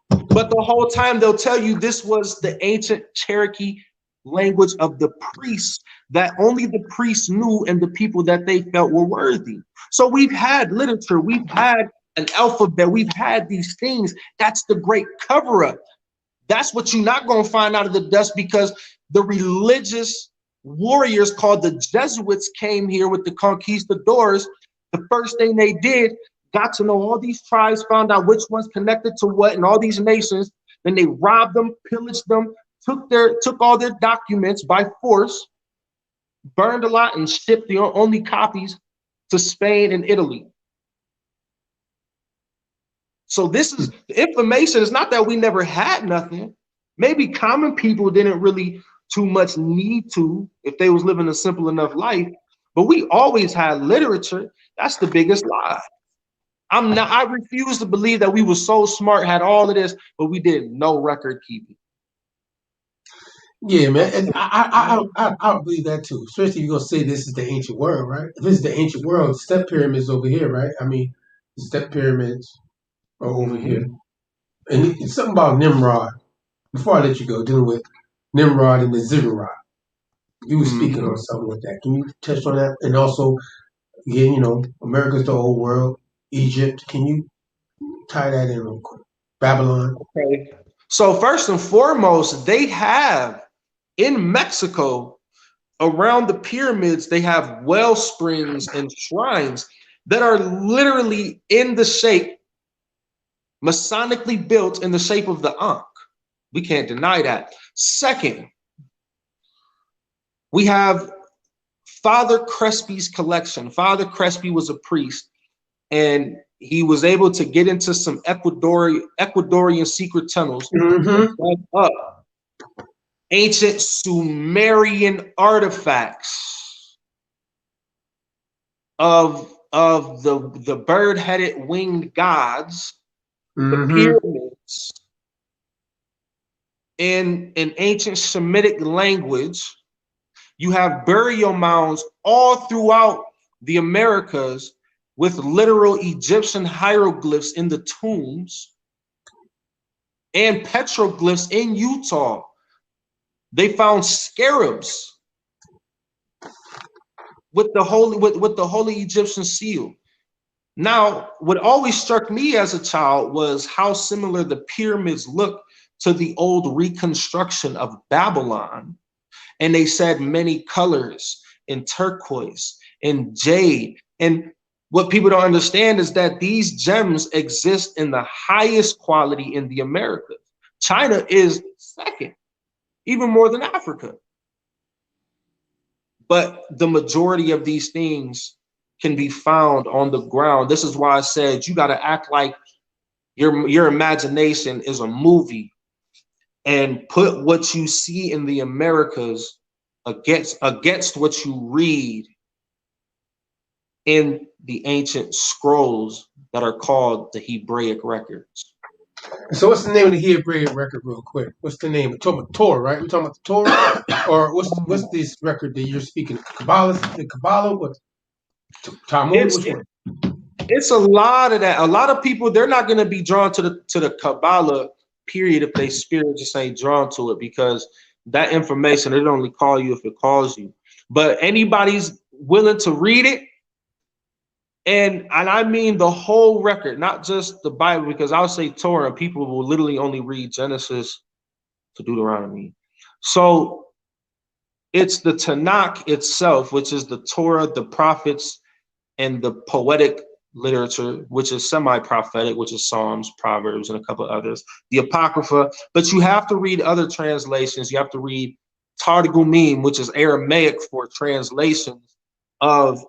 But the whole time they'll tell you this was the ancient Cherokee language of the priests, that only the priests knew and the people that they felt were worthy. So we've had literature, we've had an alphabet, we've had these things. That's the great cover-up. That's what you're not going to find out of the dust, because the religious warriors called the Jesuits came here with the conquistadors. The first thing they did, got to know all these tribes, found out which ones connected to what and all these nations. Then they robbed them, pillaged them, took all their documents by force, burned a lot, and shipped the only copies to Spain and Italy. So this is the information. It's not that we never had nothing. Maybe common people didn't really too much need to if they was living a simple enough life, but we always had literature. That's the biggest lie. I refuse to believe that we were so smart, had all of this, but we did no record keeping. Yeah, man, and I believe that too. Especially if you're gonna say this is the ancient world, right? If this is the ancient world, the step pyramids over here, right? I mean, the step pyramids are over here, and it's something about Nimrod. Before I let you go, dealing with Nimrod and the ziggurat, you were speaking on something with that. Can you touch on that? And also, again, you know, America's the whole world. Egypt. Can you tie that in real quick? Babylon. Okay. So first and foremost, they have in Mexico, around the pyramids, they have well springs and shrines that are literally in the shape, masonically built in the shape of the Ankh. We can't deny that. Second, we have Father Crespi's collection. Father Crespi was a priest, and he was able to get into some Ecuadorian secret tunnels and dug up ancient Sumerian artifacts of the bird-headed winged gods, the pyramids, in ancient Semitic language. You have burial mounds all throughout the Americas with literal Egyptian hieroglyphs in the tombs and petroglyphs in Utah. They found scarabs with the holy Egyptian seal. Now, what always struck me as a child was how similar the pyramids look to the old reconstruction of Babylon. And they said many colors in turquoise and jade. And what people don't understand is that these gems exist in the highest quality in the Americas. China is second, even more than Africa. But the majority of these things can be found on the ground. This is why I said you got to act like your imagination is a movie and put what you see in the Americas against what you read in the ancient scrolls that are called the Hebraic records. So what's the name of the Hebraic record, real quick? What's the name? We're talking about Torah, right? We're talking about the Torah, or what's this record that you're speaking? Kabbalah, the Kabbalah, what? Talmud, which one? It's a lot of that. A lot of people, they're not going to be drawn to the Kabbalah period if they spirit just ain't drawn to it, because that information, it only call you if it calls you. But anybody's willing to read it, and I mean the whole record, not just the Bible, because I'll say Torah and people will literally only read Genesis to Deuteronomy. So it's the Tanakh itself, which is the Torah, the prophets, and the poetic literature, which is semi-prophetic, which is Psalms, Proverbs, and a couple others, the Apocrypha. But you have to read other translations. You have to read Targumim, which is Aramaic for translations of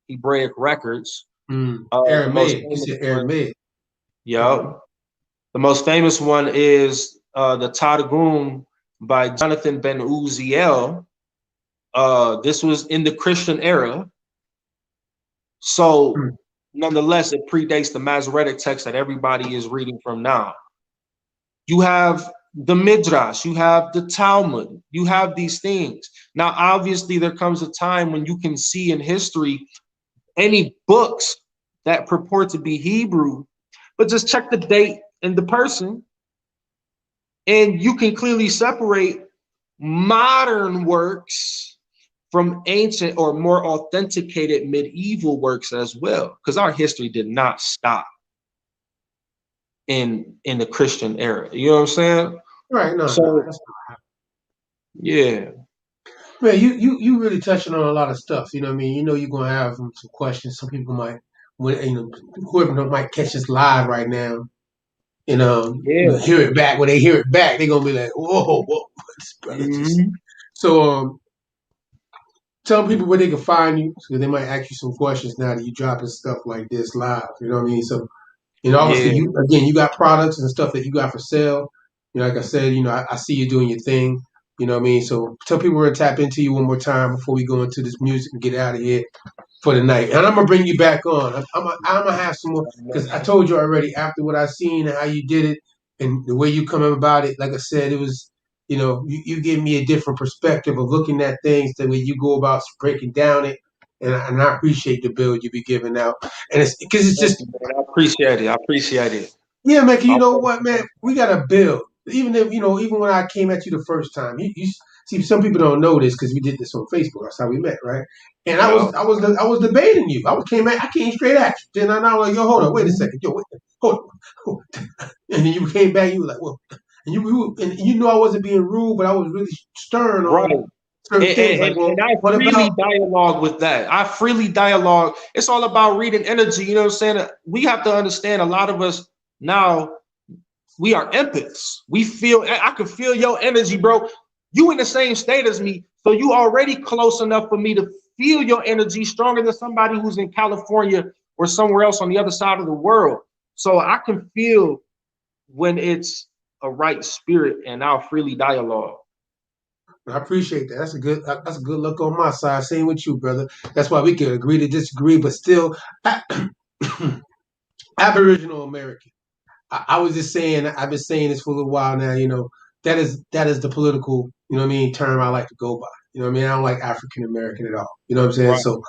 Hebraic records. Aramaic. You said Aramaic. Yeah. The most famous one is the Targum by Jonathan ben Uziel. This was in the Christian era. So nonetheless, it predates the Masoretic text that everybody is reading from now. You have the Midrash, you have the Talmud, you have these things. Now, obviously, there comes a time when you can see in history any books that purport to be Hebrew, but just check the date and the person, and you can clearly separate modern works from ancient or more authenticated medieval works as well, because our history did not stop in the Christian era. You know what I'm saying? Right. No. So, That's yeah. Man, you really touching on a lot of stuff. You know what I mean? You know you're gonna have some questions. Some people might, whoever might catch us live right now, hear it back. When they hear it back, they're gonna be like, "Whoa, this brother just." So, tell people where they can find you, so they might ask you some questions now that you dropping stuff like this live. You know what I mean? So, obviously, you got products and stuff that you got for sale. Like I said, I see you doing your thing. You know what I mean? So tell people where to tap into you one more time before we go into this music and get out of here for the night. And I'm gonna bring you back on. I'm gonna have some more, because I told you already, after what I seen and how you did it and the way you come about it. Like I said, it was, you give me a different perspective of looking at things, the way you go about breaking down it. And I appreciate the build you be giving out. And it's because it's just, I appreciate it. Yeah, man. You know what, man? We gotta build. Even if even when I came at you the first time, you see, some people don't know this because we did this on Facebook. That's how we met, right? And I was debating you. I came straight at you. Then I was like, yo, hold on, wait a second, hold on. And then you came back. You were like, well, and you know I wasn't being rude, but I was really stern on certain things. And I freely dialogue with that. I freely dialogue. It's all about reading energy. You know what I'm saying? We have to understand, a lot of us now, we are empaths. We feel, I can feel your energy, bro. You in the same state as me, so you already close enough for me to feel your energy stronger than somebody who's in California or somewhere else on the other side of the world. So I can feel when it's a right spirit, and I'll freely dialogue. I appreciate that. That's a good look on my side. Same with you, brother. That's why we can agree to disagree, but still, Aboriginal American. I was just saying. I've been saying this for a little while now. That is the political, term I like to go by. I don't like African American at all. You know what I'm saying? Right. So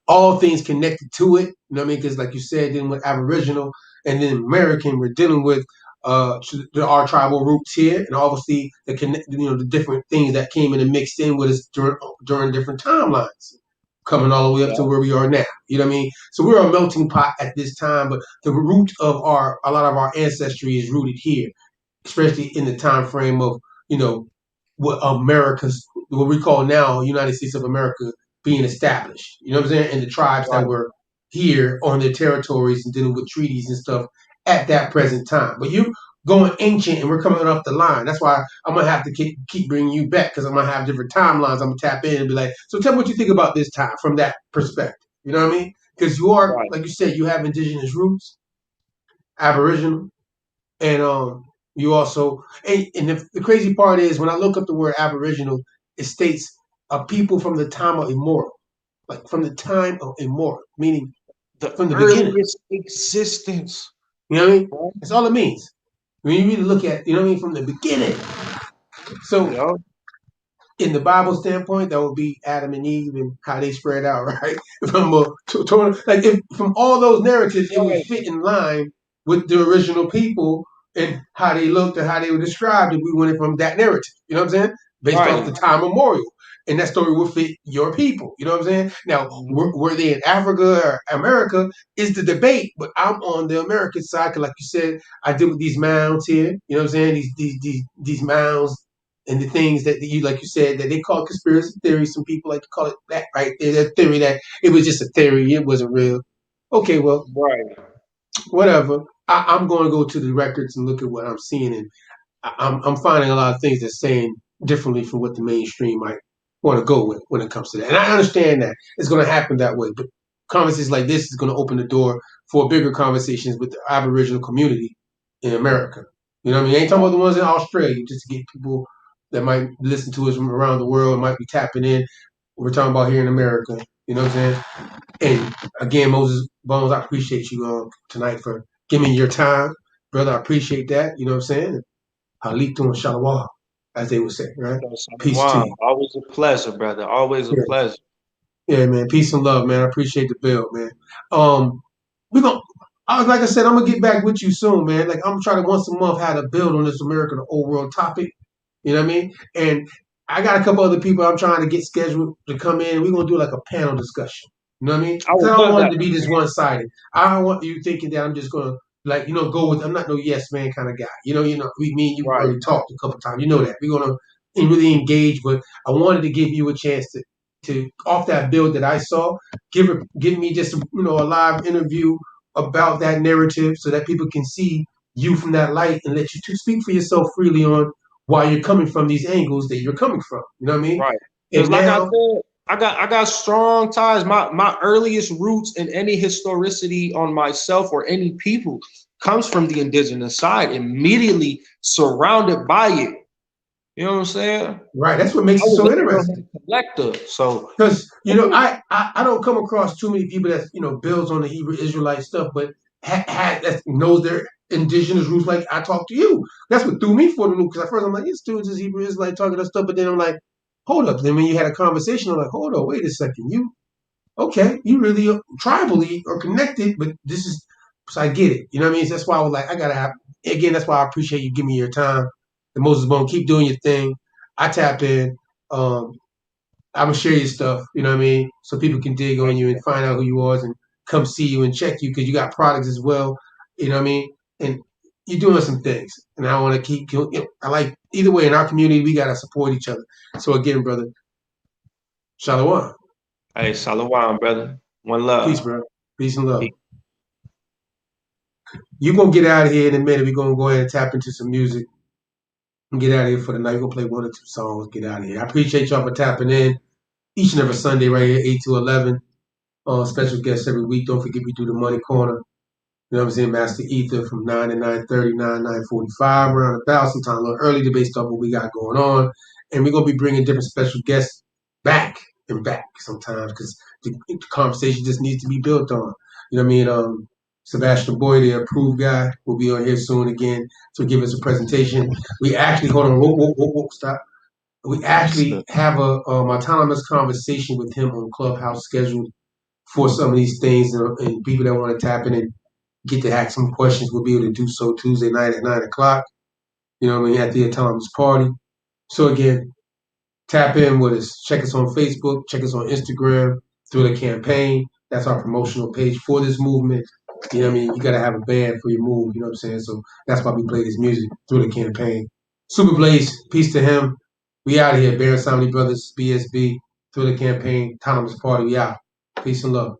all things connected to it. Because like you said, then with Aboriginal and then American, we're dealing with our tribal roots here, and obviously the different things that came in and mixed in with us during different timelines, coming all the way up to where we are now. You know what I mean? So we're a melting pot at this time, but the root of a lot of our ancestry is rooted here, especially in the time frame of what what we call now United States of America being established. You know what I'm saying? And the tribes that Right. were here on their territories and dealing with treaties and stuff at that present time. But you going ancient and we're coming up the line. That's why I'm gonna have to keep bringing you back, because I'm gonna have different timelines. I'm gonna tap in and be like, so tell me what you think about this time from that perspective. You know what I mean? Because you are, Right. like you said, you have indigenous roots, Aboriginal, and you also, and the crazy part is when I look up the word Aboriginal, it states a people from the time of immortal, like from the time of immortal, meaning The from the beginning. earliest existence. You know what I mean? That's all it means. When you really look at, you know what I mean, from the beginning. So Yo. in the Bible standpoint, that would be Adam and Eve and how they spread out, right? From from all those narratives, it would Right. fit in line with the original people and how they looked and how they were described if we went from that narrative. You know what I'm saying? Based off Right. the time memorial. And that story will fit your people. You know what I'm saying? Now, Mhm. were they in Africa or America is the debate, but I'm on the American side because, like you said, I deal with these mounds here. You know what I'm saying? These mounds and the things that you, like you said, that they call conspiracy theories. Some people like to call it that right there. That theory that it was just a theory, it wasn't real. Okay, well, Right. whatever. I'm going to go to the records and look at what I'm seeing, and I'm finding a lot of things that's saying differently from what the mainstream might want to go with when it comes to that. And I understand that it's going to happen that way, but conversations like this is going to open the door for bigger conversations with the Aboriginal community in America. You know what I mean? I ain't talking about the ones in Australia, just to get people that might listen to us from around the world, might be tapping in. We're talking about here in America. You know what I'm saying? And again, Moses Bones, I appreciate you tonight for giving me your time, brother. I appreciate that. You know what I'm saying? Halito and Shalawah, as they would say, right? Peace to Wow. you. Always a pleasure, brother. Always a Yeah, pleasure. yeah, man. Peace and love, man. I appreciate the bill, man. We gonna, like I said, I'm gonna get back with you soon, man. Like I'm trying to once a month how to build on this American old world topic. You know what I mean? And I got a couple other people I'm trying to get scheduled to come in. We're gonna do like a panel discussion. You know what I mean? I Because would I don't love want that. it to be just one sided. I don't want you thinking that I'm just gonna go with. I'm not no yes man kind of guy. Me and you Right. already talked a couple times. You know that we're gonna really engage. But I wanted to give you a chance to off that build that I saw, give me just a live interview about that narrative so that people can see you from that light and let you to speak for yourself freely on why you're coming from these angles that you're coming from. You know what I mean? Right. Because And like I now, said, I got strong ties. My earliest roots in any historicity on myself or any people comes from the indigenous side, immediately surrounded by it. You know what I'm saying? right, that's what I makes it was so an interesting. arrowhead collector. So Because I don't come across too many people that builds on the Hebrew Israelite stuff, but that knows their indigenous roots. Like I talk to you, that's what threw me for the loop. Because at first I'm like, this dude's just Hebrew Israelite talking that stuff, but then I'm like, hold up. Then when you had a conversation, I'm like, hold on, wait a second, you okay? You really tribally are connected, but this is so I get it. You know what I mean? So that's why I was like, I gotta have again. That's why I appreciate you giving me your time. And Moses Bone, keep doing your thing. I tap in. Um, I'm gonna share your stuff, you know what I mean, so people can dig on you and find out who you are and come see you and check you because you got products as well, you know what I mean, and you're doing some things, and I want to keep. I like either way in our community we gotta support each other. So again, brother, shalom, hey, Shalom, brother. One peace, love. bro, peace and love. you're going to get out of here in a minute. We're going to go ahead and tap into some music and get out of here for the night. We're going to play 1 or 2 songs, get out of here. I appreciate y'all for tapping in each and every Sunday right here, 8 to 11. Special guests every week. Don't forget we do the Money Corner. You know what I'm saying? Master Ether from 9 to 9:30, 9:45, around about, sometimes a little early based off what we got going on. And we're going to be bringing different special guests back and back sometimes because the conversation just needs to be built on. You know what I mean? Sebastian Boy, the approved guy, will be on here soon again to give us a presentation. We actually, hold on, whoa, stop. We actually have a autonomous conversation with him on Clubhouse scheduled for some of these things, and people that want to tap in and get to ask some questions will be able to do so Tuesday night at 9 o'clock. You know what I mean? At the autonomous party. So again, tap in with us. Check us on Facebook. Check us on Instagram through the campaign. That's our promotional page for this movement. You know what I mean? You got to have a band for your move. You know what I'm saying? So that's why we play this music through the campaign. Super Blaze, peace to him. We out of here. Baron Somni Brothers, BSB, through the campaign. Autonomous party. We out. Peace and love.